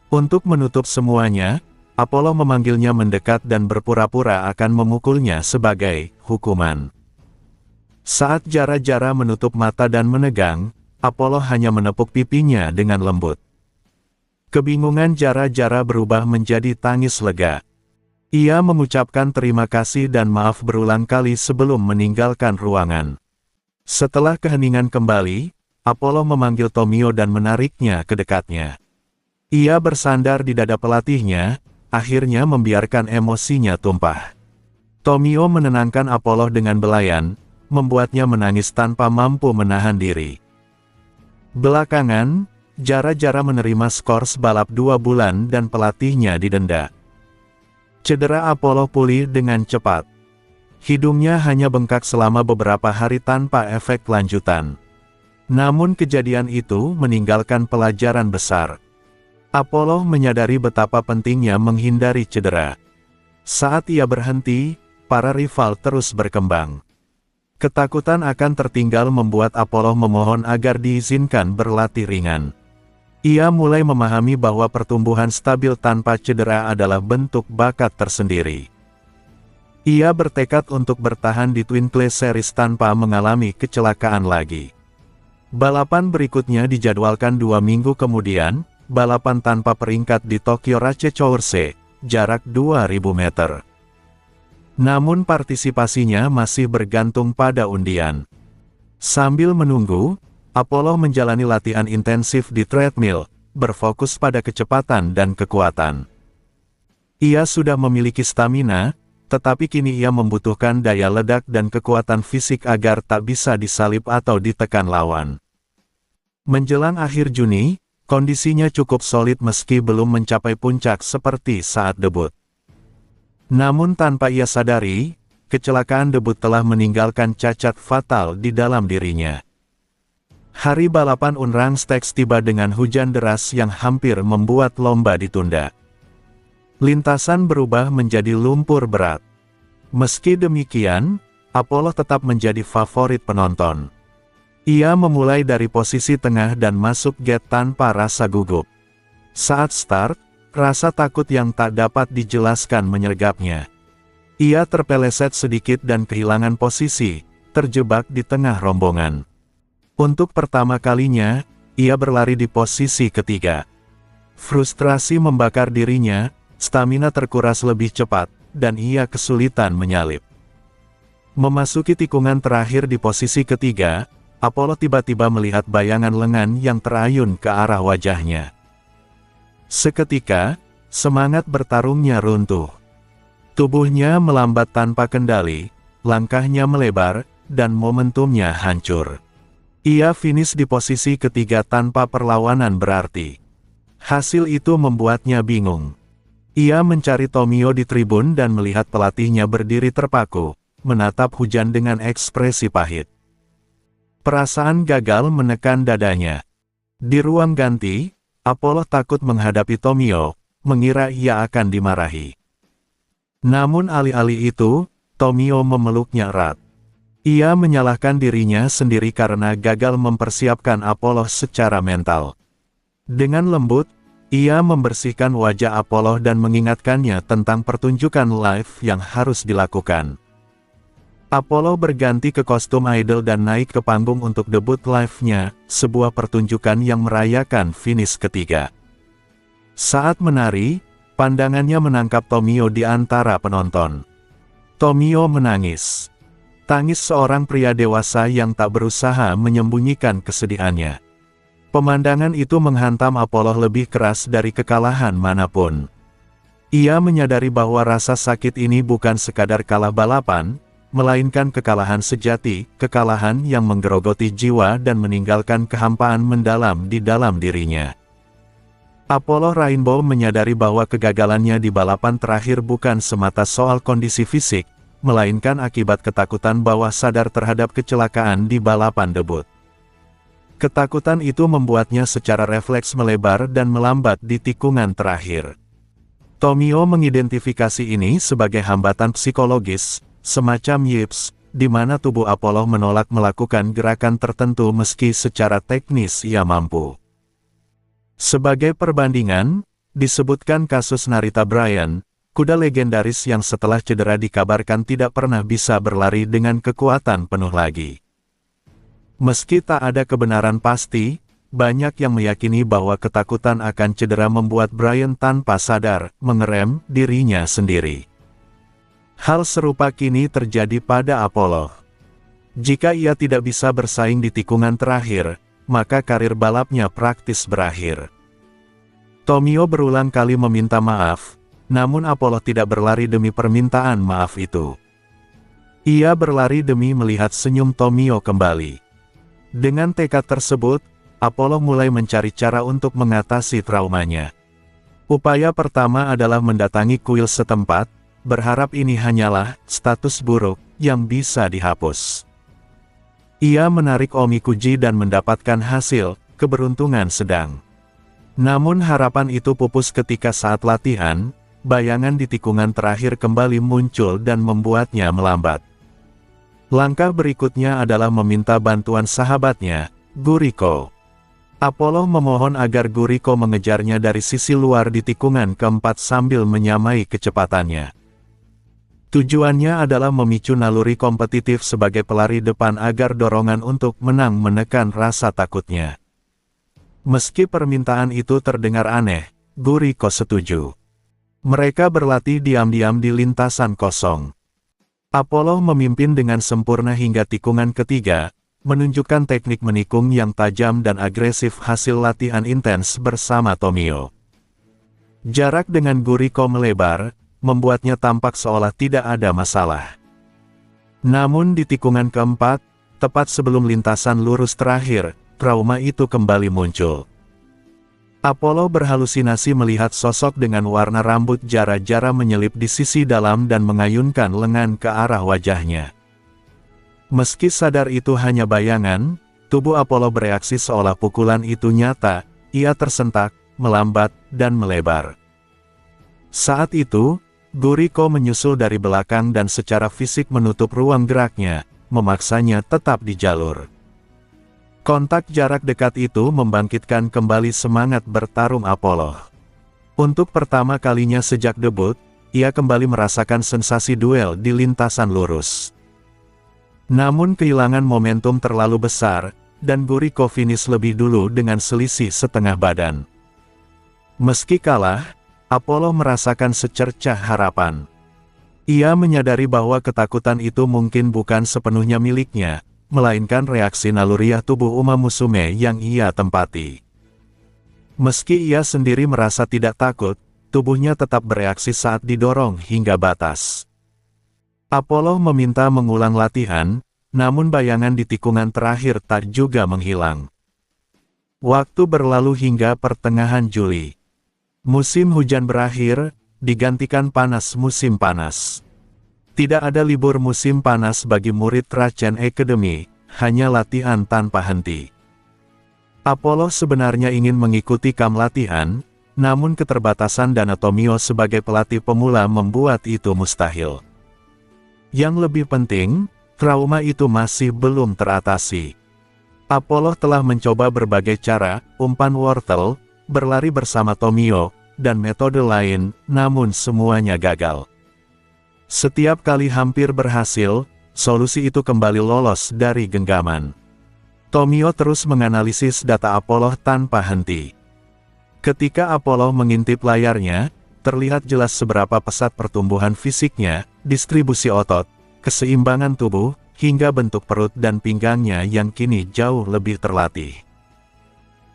Untuk menutup semuanya, Apollo memanggilnya mendekat dan berpura-pura akan memukulnya sebagai hukuman. Saat Jara-Jara menutup mata dan menegang, Apollo hanya menepuk pipinya dengan lembut. Kebingungan Jara-Jara berubah menjadi tangis lega. Ia mengucapkan terima kasih dan maaf berulang kali sebelum meninggalkan ruangan. Setelah keheningan kembali, Apollo memanggil Tomio dan menariknya ke dekatnya. Ia bersandar di dada pelatihnya, akhirnya membiarkan emosinya tumpah. Tomio menenangkan Apollo dengan belayan, membuatnya menangis tanpa mampu menahan diri. Belakangan, Jara-Jara menerima skors balap 2 bulan dan pelatihnya didenda. Cedera Apollo pulih dengan cepat. Hidungnya hanya bengkak selama beberapa hari tanpa efek lanjutan. Namun kejadian itu meninggalkan pelajaran besar. Apollo menyadari betapa pentingnya menghindari cedera. Saat ia berhenti, para rival terus berkembang. Ketakutan akan tertinggal membuat Apollo memohon agar diizinkan berlatih ringan. Ia mulai memahami bahwa pertumbuhan stabil tanpa cedera adalah bentuk bakat tersendiri. Ia bertekad untuk bertahan di Twin Clay Series tanpa mengalami kecelakaan lagi. Balapan berikutnya dijadwalkan 2 minggu kemudian, balapan tanpa peringkat di Tokyo Ratchet-Chourse, jarak 2000 meter. Namun partisipasinya masih bergantung pada undian. Sambil menunggu, Apollo menjalani latihan intensif di treadmill, berfokus pada kecepatan dan kekuatan. Ia sudah memiliki stamina, tetapi kini ia membutuhkan daya ledak dan kekuatan fisik agar tak bisa disalip atau ditekan lawan. Menjelang akhir Juni, kondisinya cukup solid meski belum mencapai puncak seperti saat debut. Namun tanpa ia sadari, kecelakaan debut telah meninggalkan cacat fatal di dalam dirinya. Hari balapan Unrang Stakes tiba dengan hujan deras yang hampir membuat lomba ditunda. Lintasan berubah menjadi lumpur berat. Meski demikian, Apollo tetap menjadi favorit penonton. Ia memulai dari posisi tengah dan masuk gate tanpa rasa gugup. Saat start, rasa takut yang tak dapat dijelaskan menyergapnya. Ia terpeleset sedikit dan kehilangan posisi, terjebak di tengah rombongan. Untuk pertama kalinya, ia berlari di posisi ketiga. Frustrasi membakar dirinya, stamina terkuras lebih cepat, dan ia kesulitan menyalip. Memasuki tikungan terakhir di posisi ketiga, Apollo tiba-tiba melihat bayangan lengan yang terayun ke arah wajahnya. Seketika, semangat bertarungnya runtuh. Tubuhnya melambat tanpa kendali, langkahnya melebar, dan momentumnya hancur. Ia finish di posisi ketiga tanpa perlawanan berarti. Hasil itu membuatnya bingung. Ia mencari Tomio di tribun dan melihat pelatihnya berdiri terpaku, menatap hujan dengan ekspresi pahit. Perasaan gagal menekan dadanya. Di ruang ganti, Apollo takut menghadapi Tomio, mengira ia akan dimarahi. Namun alih-alih itu, Tomio memeluknya erat. Ia menyalahkan dirinya sendiri karena gagal mempersiapkan Apollo secara mental. Dengan lembut, ia membersihkan wajah Apollo dan mengingatkannya tentang pertunjukan live yang harus dilakukan. Apollo berganti ke kostum idol dan naik ke panggung untuk debut live-nya, sebuah pertunjukan yang merayakan finish ketiga. Saat menari, pandangannya menangkap Tomio di antara penonton. Tomio menangis. Tangis seorang pria dewasa yang tak berusaha menyembunyikan kesedihannya. Pemandangan itu menghantam Apollo lebih keras dari kekalahan manapun. Ia menyadari bahwa rasa sakit ini bukan sekadar kalah balapan, melainkan kekalahan sejati, kekalahan yang menggerogoti jiwa dan meninggalkan kehampaan mendalam di dalam dirinya. Apollo Rainbow menyadari bahwa kegagalannya di balapan terakhir bukan semata soal kondisi fisik, melainkan akibat ketakutan bawah sadar terhadap kecelakaan di balapan debut. Ketakutan itu membuatnya secara refleks melebar dan melambat di tikungan terakhir. Tomio mengidentifikasi ini sebagai hambatan psikologis, semacam yips, di mana tubuh Apollo menolak melakukan gerakan tertentu meski secara teknis ia mampu. Sebagai perbandingan, disebutkan kasus Narita Bryan, kuda legendaris yang setelah cedera dikabarkan tidak pernah bisa berlari dengan kekuatan penuh lagi. Meski tak ada kebenaran pasti, banyak yang meyakini bahwa ketakutan akan cedera membuat Bryan tanpa sadar mengerem dirinya sendiri. Hal serupa kini terjadi pada Apollo. Jika ia tidak bisa bersaing di tikungan terakhir, maka karir balapnya praktis berakhir. Tomio berulang kali meminta maaf, namun Apollo tidak berlari demi permintaan maaf itu. Ia berlari demi melihat senyum Tomio kembali. Dengan tekad tersebut, Apollo mulai mencari cara untuk mengatasi traumanya. Upaya pertama adalah mendatangi kuil setempat, berharap ini hanyalah status buruk yang bisa dihapus. Ia menarik omikuji dan mendapatkan hasil keberuntungan sedang. Namun harapan itu pupus ketika saat latihan, bayangan di tikungan terakhir kembali muncul dan membuatnya melambat. Langkah berikutnya adalah meminta bantuan sahabatnya, Guriko. Apollo memohon agar Guriko mengejarnya dari sisi luar di tikungan keempat sambil menyamai kecepatannya. Tujuannya adalah memicu naluri kompetitif sebagai pelari depan agar dorongan untuk menang menekan rasa takutnya. Meski permintaan itu terdengar aneh, Guriko setuju. Mereka berlatih diam-diam di lintasan kosong. Apollo memimpin dengan sempurna hingga tikungan ketiga, menunjukkan teknik menikung yang tajam dan agresif hasil latihan intens bersama Tomio. Jarak dengan Guriko melebar, membuatnya tampak seolah tidak ada masalah. Namun di tikungan keempat, tepat sebelum lintasan lurus terakhir, trauma itu kembali muncul. Apollo berhalusinasi melihat sosok dengan warna rambut jara-jara menyelip di sisi dalam dan mengayunkan lengan ke arah wajahnya. Meski sadar itu hanya bayangan, tubuh Apollo bereaksi seolah pukulan itu nyata, ia tersentak, melambat, dan melebar. Saat itu, Guriko menyusul dari belakang dan secara fisik menutup ruang geraknya, memaksanya tetap di jalur. Kontak jarak dekat itu membangkitkan kembali semangat bertarung Apollo. Untuk pertama kalinya sejak debut, ia kembali merasakan sensasi duel di lintasan lurus. Namun kehilangan momentum terlalu besar, dan Guriko finish lebih dulu dengan selisih setengah badan. Meski kalah, Apollo merasakan secercah harapan. Ia menyadari bahwa ketakutan itu mungkin bukan sepenuhnya miliknya, melainkan reaksi naluriah tubuh Uma Musume yang ia tempati. Meski ia sendiri merasa tidak takut, tubuhnya tetap bereaksi saat didorong hingga batas. Apollo meminta mengulang latihan, namun bayangan di tikungan terakhir tak juga menghilang. Waktu berlalu hingga pertengahan Juli. Musim hujan berakhir, digantikan panas musim panas. Tidak ada libur musim panas bagi murid Trachen Academy, hanya latihan tanpa henti. Apollo sebenarnya ingin mengikuti kam latihan, namun keterbatasan dana Tomio sebagai pelatih pemula membuat itu mustahil. Yang lebih penting, trauma itu masih belum teratasi. Apollo telah mencoba berbagai cara, umpan wortel, berlari bersama Tomio, dan metode lain, namun semuanya gagal. Setiap kali hampir berhasil, solusi itu kembali lolos dari genggaman. Tomio terus menganalisis data Apollo tanpa henti. Ketika Apollo mengintip layarnya, terlihat jelas seberapa pesat pertumbuhan fisiknya, distribusi otot, keseimbangan tubuh, hingga bentuk perut dan pinggangnya yang kini jauh lebih terlatih.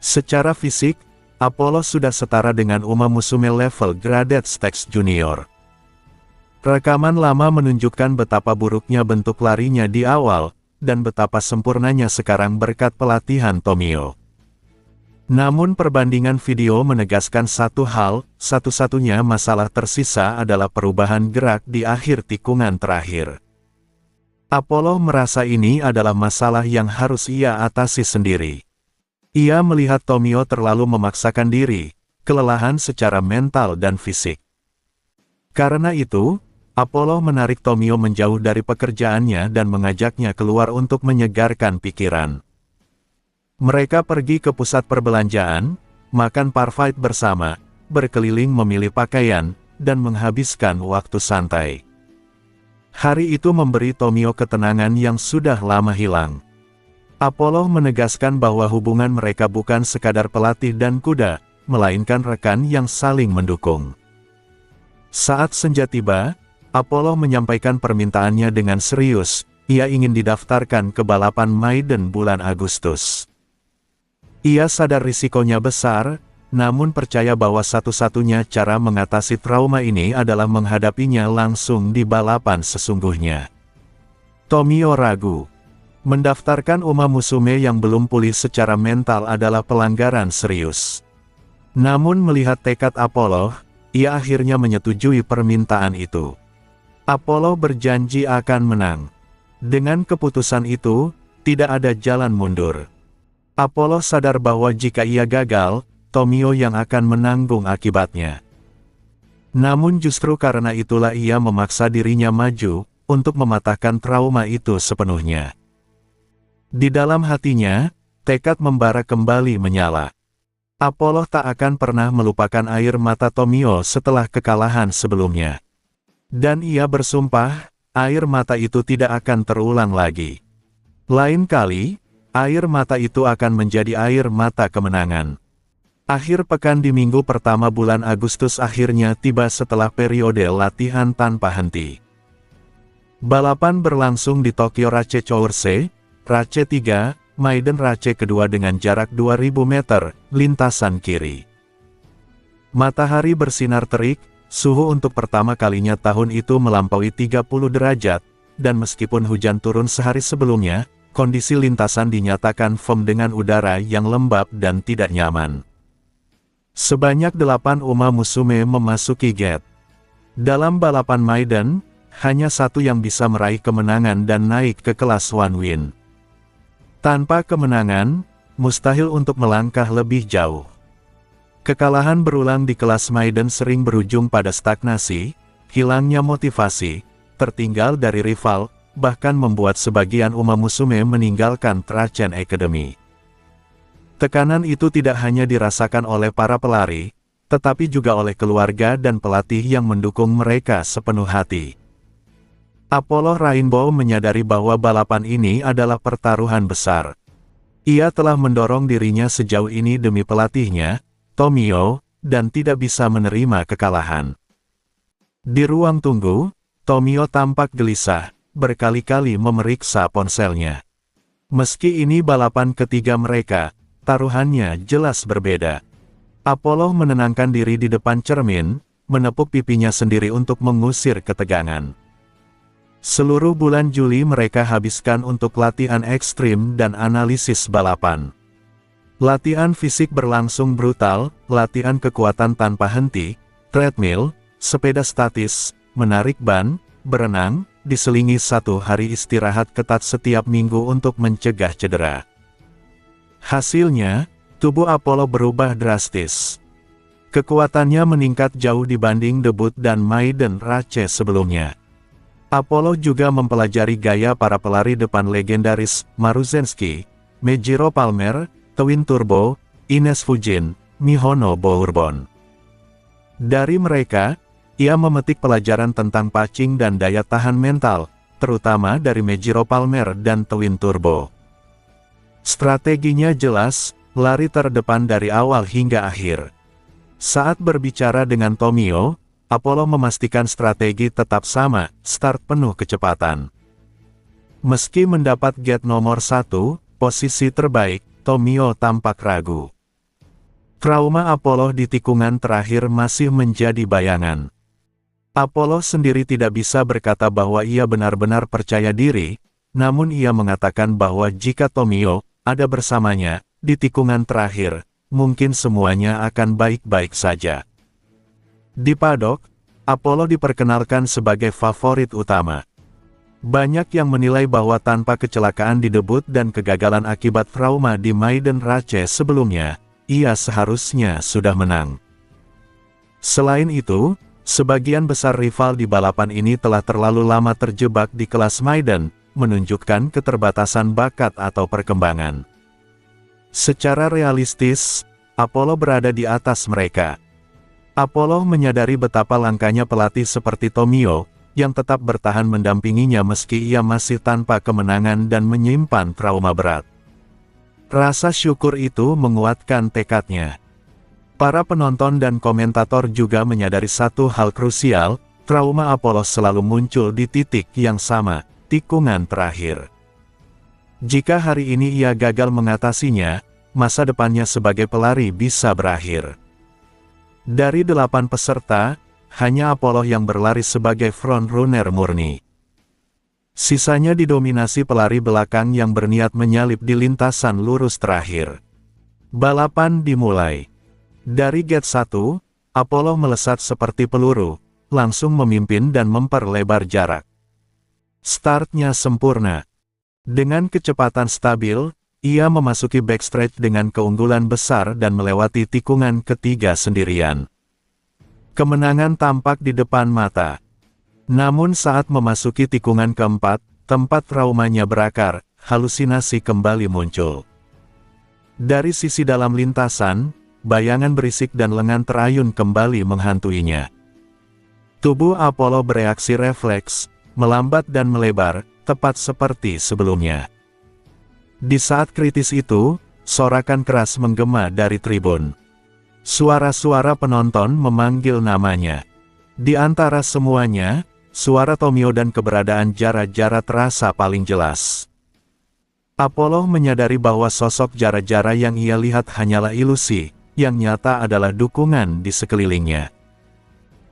Secara fisik, Apollo sudah setara dengan Uma Musume level Graded Stakes Junior. Rekaman lama menunjukkan betapa buruknya bentuk larinya di awal, dan betapa sempurnanya sekarang berkat pelatihan Tomio. Namun perbandingan video menegaskan satu hal, satu-satunya masalah tersisa adalah perubahan gerak di akhir tikungan terakhir. Apollo merasa ini adalah masalah yang harus ia atasi sendiri. Ia melihat Tomio terlalu memaksakan diri, kelelahan secara mental dan fisik. Karena itu, Apollo menarik Tomio menjauh dari pekerjaannya dan mengajaknya keluar untuk menyegarkan pikiran. Mereka pergi ke pusat perbelanjaan, makan parfait bersama, berkeliling memilih pakaian, dan menghabiskan waktu santai. Hari itu memberi Tomio ketenangan yang sudah lama hilang. Apollo menegaskan bahwa hubungan mereka bukan sekadar pelatih dan kuda, melainkan rekan yang saling mendukung. Saat senja tiba, Apollo menyampaikan permintaannya dengan serius. Ia ingin didaftarkan ke balapan Maiden bulan Agustus. Ia sadar risikonya besar, namun percaya bahwa satu-satunya cara mengatasi trauma ini adalah menghadapinya langsung di balapan sesungguhnya. Tomio ragu. Mendaftarkan Uma Musume yang belum pulih secara mental adalah pelanggaran serius. Namun melihat tekad Apollo, ia akhirnya menyetujui permintaan itu. Apollo berjanji akan menang. Dengan keputusan itu, tidak ada jalan mundur. Apollo sadar bahwa jika ia gagal, Tomio yang akan menanggung akibatnya. Namun justru karena itulah ia memaksa dirinya maju, untuk mematahkan trauma itu sepenuhnya. Di dalam hatinya, tekad membara kembali menyala. Apollo tak akan pernah melupakan air mata Tomio setelah kekalahan sebelumnya. Dan ia bersumpah, air mata itu tidak akan terulang lagi. Lain kali, air mata itu akan menjadi air mata kemenangan. Akhir pekan di minggu pertama bulan Agustus akhirnya tiba setelah periode latihan tanpa henti. Balapan berlangsung di Tokyo Race Course, Race 3, Maiden Race kedua dengan jarak 2000 meter, lintasan kiri. Matahari bersinar terik. Suhu untuk pertama kalinya tahun itu melampaui 30 derajat, dan meskipun hujan turun sehari sebelumnya, kondisi lintasan dinyatakan firm dengan udara yang lembab dan tidak nyaman. Sebanyak 8 Uma Musume memasuki gate. Dalam balapan Maiden, hanya satu yang bisa meraih kemenangan dan naik ke kelas One Win. Tanpa kemenangan, mustahil untuk melangkah lebih jauh. Kekalahan berulang di kelas Maiden sering berujung pada stagnasi, hilangnya motivasi, tertinggal dari rival, bahkan membuat sebagian Uma Musume meninggalkan Trachen Academy. Tekanan itu tidak hanya dirasakan oleh para pelari, tetapi juga oleh keluarga dan pelatih yang mendukung mereka sepenuh hati. Apollo Rainbow menyadari bahwa balapan ini adalah pertaruhan besar. Ia telah mendorong dirinya sejauh ini demi pelatihnya, Tomio, dan tidak bisa menerima kekalahan. Di ruang tunggu, Tomio tampak gelisah, berkali-kali memeriksa ponselnya. Meski ini balapan ketiga mereka, taruhannya jelas berbeda. Apollo menenangkan diri di depan cermin, menepuk pipinya sendiri untuk mengusir ketegangan. Seluruh bulan Juli mereka habiskan untuk latihan ekstrim dan analisis balapan. Latihan fisik berlangsung brutal, latihan kekuatan tanpa henti, treadmill, sepeda statis, menarik ban, berenang, diselingi 1 hari istirahat ketat setiap minggu untuk mencegah cedera. Hasilnya, tubuh Apollo berubah drastis. Kekuatannya meningkat jauh dibanding debut dan Maiden Race sebelumnya. Apollo juga mempelajari gaya para pelari depan legendaris, Maruzensky, Meijiro Palmer, Twin Turbo, Ines Fujin, Mihono Bourbon. Dari mereka, ia memetik pelajaran tentang pacing dan daya tahan mental, terutama dari Meijiro Palmer dan Twin Turbo. Strateginya jelas, lari terdepan dari awal hingga akhir. Saat berbicara dengan Tomio, Apollo memastikan strategi tetap sama, start penuh kecepatan. Meski mendapat gate nomor 1, posisi terbaik, Tomio tampak ragu. Trauma Apollo di tikungan terakhir masih menjadi bayangan. Apollo sendiri tidak bisa berkata bahwa ia benar-benar percaya diri, namun ia mengatakan bahwa jika Tomio ada bersamanya di tikungan terakhir, mungkin semuanya akan baik-baik saja. Di paddock, Apollo diperkenalkan sebagai favorit utama. Banyak yang menilai bahwa tanpa kecelakaan di debut dan kegagalan akibat trauma di Maiden Race sebelumnya, ia seharusnya sudah menang. Selain itu, sebagian besar rival di balapan ini telah terlalu lama terjebak di kelas Maiden, menunjukkan keterbatasan bakat atau perkembangan. Secara realistis, Apollo berada di atas mereka. Apollo menyadari betapa langkanya pelatih seperti Tomio, yang tetap bertahan mendampinginya meski ia masih tanpa kemenangan dan menyimpan trauma berat. Rasa syukur itu menguatkan tekadnya. Para penonton dan komentator juga menyadari satu hal krusial, trauma Apollo selalu muncul di titik yang sama, tikungan terakhir. Jika hari ini ia gagal mengatasinya, masa depannya sebagai pelari bisa berakhir. Dari 8 peserta, hanya Apollo yang berlari sebagai frontrunner murni. Sisanya didominasi pelari belakang yang berniat menyalip di lintasan lurus terakhir. Balapan dimulai. Dari gate 1, Apollo melesat seperti peluru, langsung memimpin dan memperlebar jarak. Startnya sempurna. Dengan kecepatan stabil, ia memasuki backstretch dengan keunggulan besar dan melewati tikungan ketiga sendirian. Kemenangan tampak di depan mata. Namun saat memasuki tikungan keempat, tempat traumanya berakar, halusinasi kembali muncul. Dari sisi dalam lintasan, bayangan berisik dan lengan terayun kembali menghantuinya. Tubuh Apollo bereaksi refleks, melambat dan melebar, tepat seperti sebelumnya. Di saat kritis itu, sorakan keras menggema dari tribun. Suara-suara penonton memanggil namanya. Di antara semuanya, suara Tomio dan keberadaan Jara-Jara terasa paling jelas. Apollo menyadari bahwa sosok Jara-Jara yang ia lihat hanyalah ilusi, yang nyata adalah dukungan di sekelilingnya.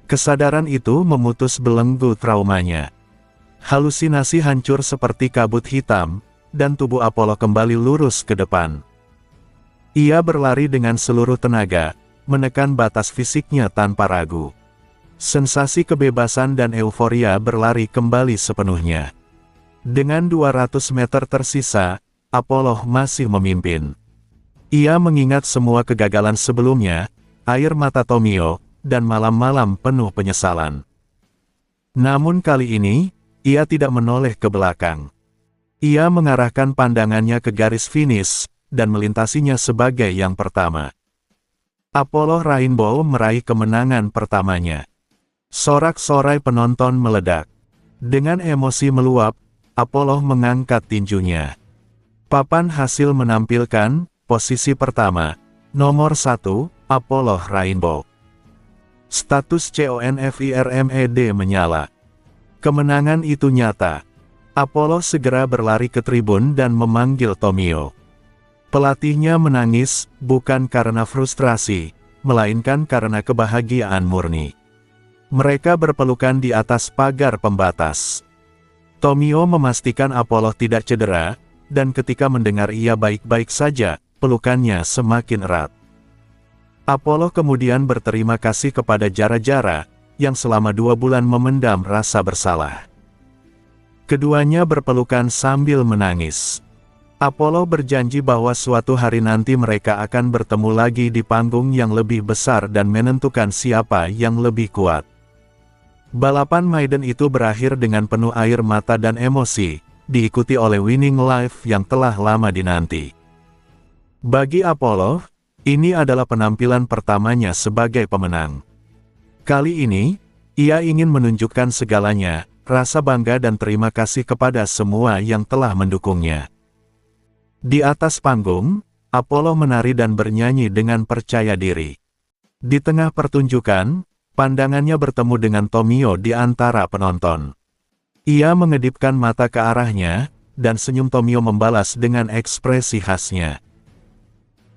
Kesadaran itu memutus belenggu traumanya. Halusinasi hancur seperti kabut hitam, dan tubuh Apollo kembali lurus ke depan. Ia berlari dengan seluruh tenaga, menekan batas fisiknya tanpa ragu. Sensasi kebebasan dan euforia berlari kembali sepenuhnya. Dengan 200 meter tersisa, Apollo masih memimpin. Ia mengingat semua kegagalan sebelumnya, air mata Tomio, dan malam-malam penuh penyesalan. Namun kali ini, ia tidak menoleh ke belakang. Ia mengarahkan pandangannya ke garis finish, dan melintasinya sebagai yang pertama. Apollo Rainbow meraih kemenangan pertamanya. Sorak-sorai penonton meledak. Dengan emosi meluap, Apollo mengangkat tinjunya. Papan hasil menampilkan, posisi pertama, nomor 1, Apollo Rainbow. Status CONFIRMED menyala. Kemenangan itu nyata. Apollo segera berlari ke tribun dan memanggil Tomio. Pelatihnya menangis, bukan karena frustrasi, melainkan karena kebahagiaan murni. Mereka berpelukan di atas pagar pembatas. Tomio memastikan Apollo tidak cedera, dan ketika mendengar ia baik-baik saja, pelukannya semakin erat. Apollo kemudian berterima kasih kepada Jara-Jara, yang selama 2 bulan memendam rasa bersalah. Keduanya berpelukan sambil menangis. Apollo berjanji bahwa suatu hari nanti mereka akan bertemu lagi di panggung yang lebih besar dan menentukan siapa yang lebih kuat. Balapan maiden itu berakhir dengan penuh air mata dan emosi, diikuti oleh winning live yang telah lama dinanti. Bagi Apollo, ini adalah penampilan pertamanya sebagai pemenang. Kali ini, ia ingin menunjukkan segalanya, rasa bangga dan terima kasih kepada semua yang telah mendukungnya. Di atas panggung, Apollo menari dan bernyanyi dengan percaya diri. Di tengah pertunjukan, pandangannya bertemu dengan Tomio di antara penonton. Ia mengedipkan mata ke arahnya, dan senyum Tomio membalas dengan ekspresi khasnya.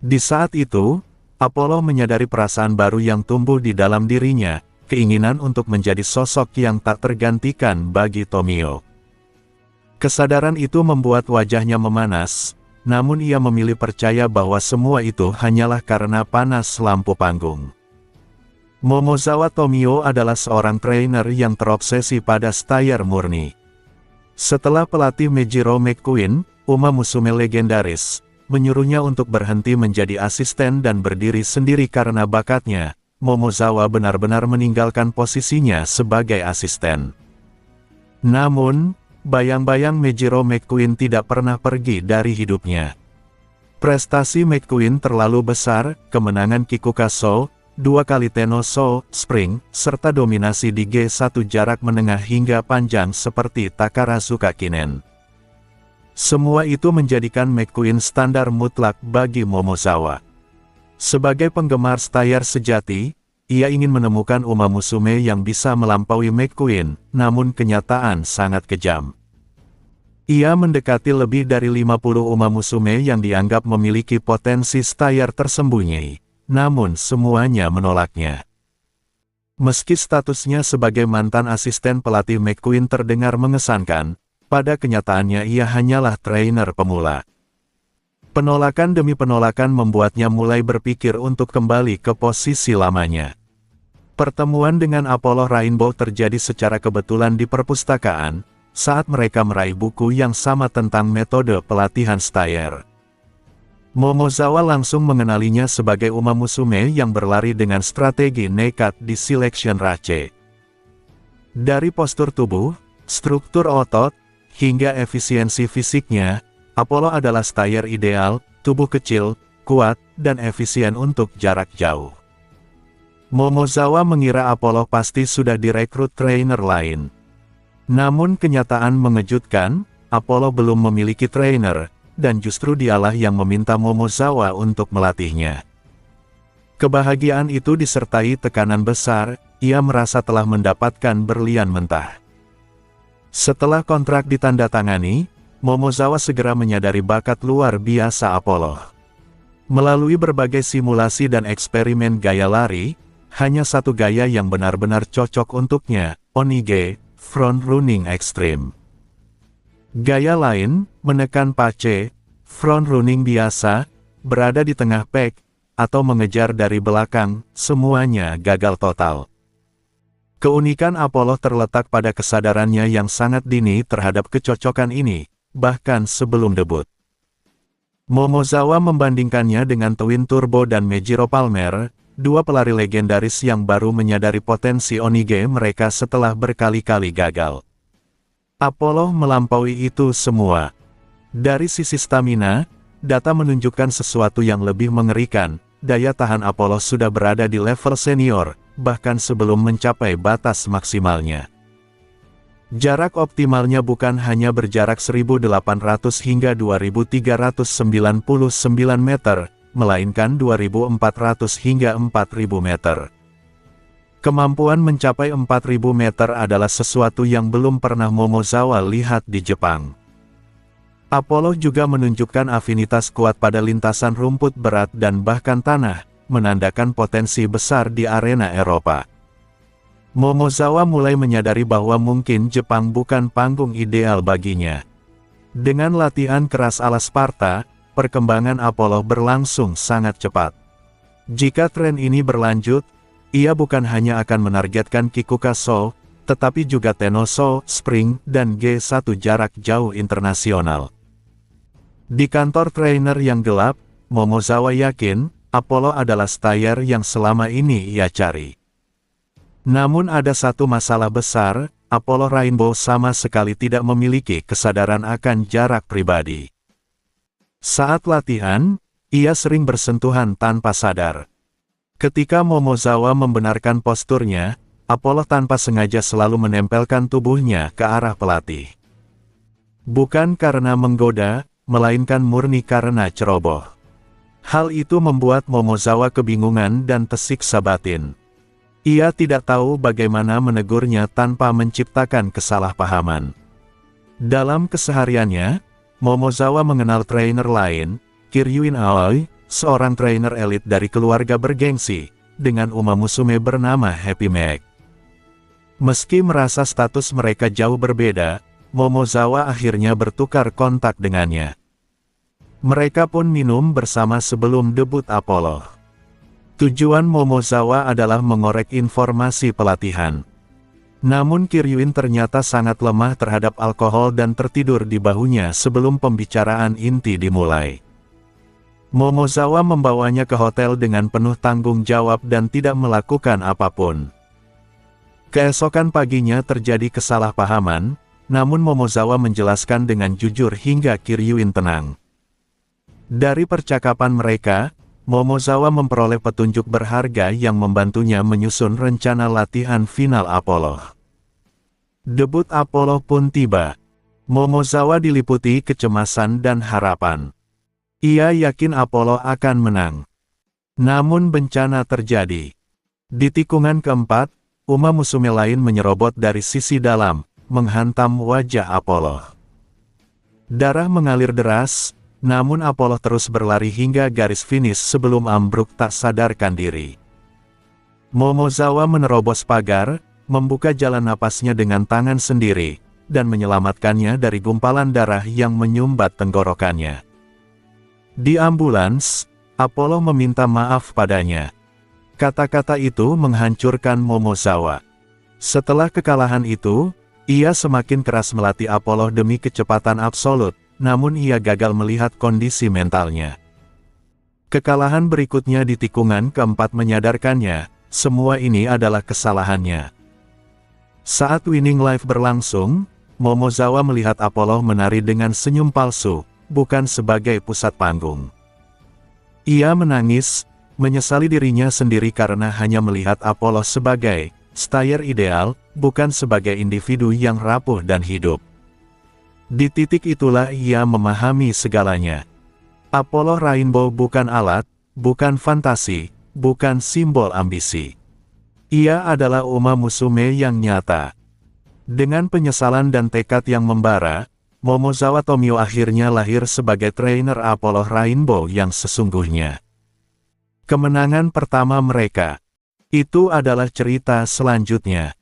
Di saat itu, Apollo menyadari perasaan baru yang tumbuh di dalam dirinya, keinginan untuk menjadi sosok yang tak tergantikan bagi Tomio. Kesadaran itu membuat wajahnya memanas, namun ia memilih percaya bahwa semua itu hanyalah karena panas lampu panggung. Momozawa Tomio adalah seorang trainer yang terobsesi pada stayer murni. Setelah pelatih Meijiro McQueen, Uma Musume legendaris, menyuruhnya untuk berhenti menjadi asisten dan berdiri sendiri karena bakatnya, Momozawa benar-benar meninggalkan posisinya sebagai asisten. Namun, bayang-bayang Meijiro McQueen tidak pernah pergi dari hidupnya. Prestasi McQueen terlalu besar, kemenangan Kikukaso, 2 kali Tenoso, Spring, serta dominasi di G1 jarak menengah hingga panjang seperti Takarazuka Kinen. Semua itu menjadikan McQueen standar mutlak bagi Momozawa. Sebagai penggemar Stayer sejati, ia ingin menemukan Uma Musume yang bisa melampaui McQueen, namun kenyataan sangat kejam. Ia mendekati lebih dari 50 Uma Musume yang dianggap memiliki potensi Stayer tersembunyi. Namun semuanya menolaknya. Meski statusnya sebagai mantan asisten pelatih McQueen terdengar mengesankan, pada kenyataannya ia hanyalah trainer pemula. Penolakan demi penolakan membuatnya mulai berpikir untuk kembali ke posisi lamanya. Pertemuan dengan Apollo Rainbow terjadi secara kebetulan di perpustakaan, saat mereka meraih buku yang sama tentang metode pelatihan Stayer. Momozawa langsung mengenalinya sebagai Uma Musume yang berlari dengan strategi nekat di Selection Rache. Dari postur tubuh, struktur otot, hingga efisiensi fisiknya, Apollo adalah Stayer ideal, tubuh kecil, kuat, dan efisien untuk jarak jauh. Momozawa mengira Apollo pasti sudah direkrut trainer lain. Namun kenyataan mengejutkan, Apollo belum memiliki trainer, dan justru dialah yang meminta Momozawa untuk melatihnya. Kebahagiaan itu disertai tekanan besar, ia merasa telah mendapatkan berlian mentah. Setelah kontrak ditandatangani, Momozawa segera menyadari bakat luar biasa Apollo. Melalui berbagai simulasi dan eksperimen gaya lari, hanya satu gaya yang benar-benar cocok untuknya, Onige, Front Running Extreme. Gaya lain, menekan pace, front running biasa, berada di tengah pack, atau mengejar dari belakang, semuanya gagal total. Keunikan Apollo terletak pada kesadarannya yang sangat dini terhadap kecocokan ini, bahkan sebelum debut. Momozawa membandingkannya dengan Twin Turbo dan Mejiro Palmer, dua pelari legendaris yang baru menyadari potensi Onige mereka setelah berkali-kali gagal. Apollo melampaui itu semua. Dari sisi stamina, data menunjukkan sesuatu yang lebih mengerikan. Daya tahan Apollo sudah berada di level senior, bahkan sebelum mencapai batas maksimalnya. Jarak optimalnya bukan hanya berjarak 1.800 hingga 2.399 meter, melainkan 2.400 hingga 4.000 meter. Kemampuan mencapai 4.000 meter adalah sesuatu yang belum pernah Momozawa lihat di Jepang. Apollo juga menunjukkan afinitas kuat pada lintasan rumput berat dan bahkan tanah, menandakan potensi besar di arena Eropa. Momozawa mulai menyadari bahwa mungkin Jepang bukan panggung ideal baginya. Dengan latihan keras ala Sparta, perkembangan Apollo berlangsung sangat cepat. Jika tren ini berlanjut, ia bukan hanya akan menargetkan Kikukaso, tetapi juga Tenoso, Spring, dan G1 jarak jauh internasional. Di kantor trainer yang gelap, Momozawa yakin, Apollo adalah Stayer yang selama ini ia cari. Namun ada satu masalah besar, Apollo Rainbow sama sekali tidak memiliki kesadaran akan jarak pribadi. Saat latihan, ia sering bersentuhan tanpa sadar. Ketika Momozawa membenarkan posturnya, Apollo tanpa sengaja selalu menempelkan tubuhnya ke arah pelatih. Bukan karena menggoda, melainkan murni karena ceroboh. Hal itu membuat Momozawa kebingungan dan tersiksa batin. Ia tidak tahu bagaimana menegurnya tanpa menciptakan kesalahpahaman. Dalam kesehariannya, Momozawa mengenal trainer lain, Kiryuin Aoi, seorang trainer elit dari keluarga bergengsi, dengan Uma Musume bernama Happy Meg. Meski merasa status mereka jauh berbeda, Momozawa akhirnya bertukar kontak dengannya. Mereka pun minum bersama sebelum debut Apollo. Tujuan Momozawa adalah mengorek informasi pelatihan. Namun Kiryuin ternyata sangat lemah terhadap alkohol dan tertidur di bahunya sebelum pembicaraan inti dimulai. Momozawa membawanya ke hotel dengan penuh tanggung jawab dan tidak melakukan apapun. Keesokan paginya terjadi kesalahpahaman, namun Momozawa menjelaskan dengan jujur hingga Kiryuin tenang. Dari percakapan mereka, Momozawa memperoleh petunjuk berharga yang membantunya menyusun rencana latihan final Apollo. Debut Apollo pun tiba. Momozawa diliputi kecemasan dan harapan. Ia yakin Apollo akan menang. Namun bencana terjadi. Di tikungan keempat, Uma Musume lain menyerobot dari sisi dalam, menghantam wajah Apollo. Darah mengalir deras, namun Apollo terus berlari hingga garis finish sebelum ambruk tak sadarkan diri. Momozawa menerobos pagar, membuka jalan napasnya dengan tangan sendiri, dan menyelamatkannya dari gumpalan darah yang menyumbat tenggorokannya. Di ambulans, Apollo meminta maaf padanya. Kata-kata itu menghancurkan Momozawa. Setelah kekalahan itu, ia semakin keras melatih Apollo demi kecepatan absolut, namun ia gagal melihat kondisi mentalnya. Kekalahan berikutnya di tikungan keempat menyadarkannya, semua ini adalah kesalahannya. Saat winning live berlangsung, Momozawa melihat Apollo menari dengan senyum palsu, bukan sebagai pusat panggung. Ia menangis, menyesali dirinya sendiri karena hanya melihat Apollo sebagai stayer ideal, bukan sebagai individu yang rapuh dan hidup. Di titik itulah ia memahami segalanya. Apollo Rainbow bukan alat, bukan fantasi, bukan simbol ambisi. Ia adalah Uma Musume yang nyata. Dengan penyesalan dan tekad yang membara, Momozawa Tomio akhirnya lahir sebagai trainer Apollo Rainbow yang sesungguhnya. Kemenangan pertama mereka. Itu adalah cerita selanjutnya.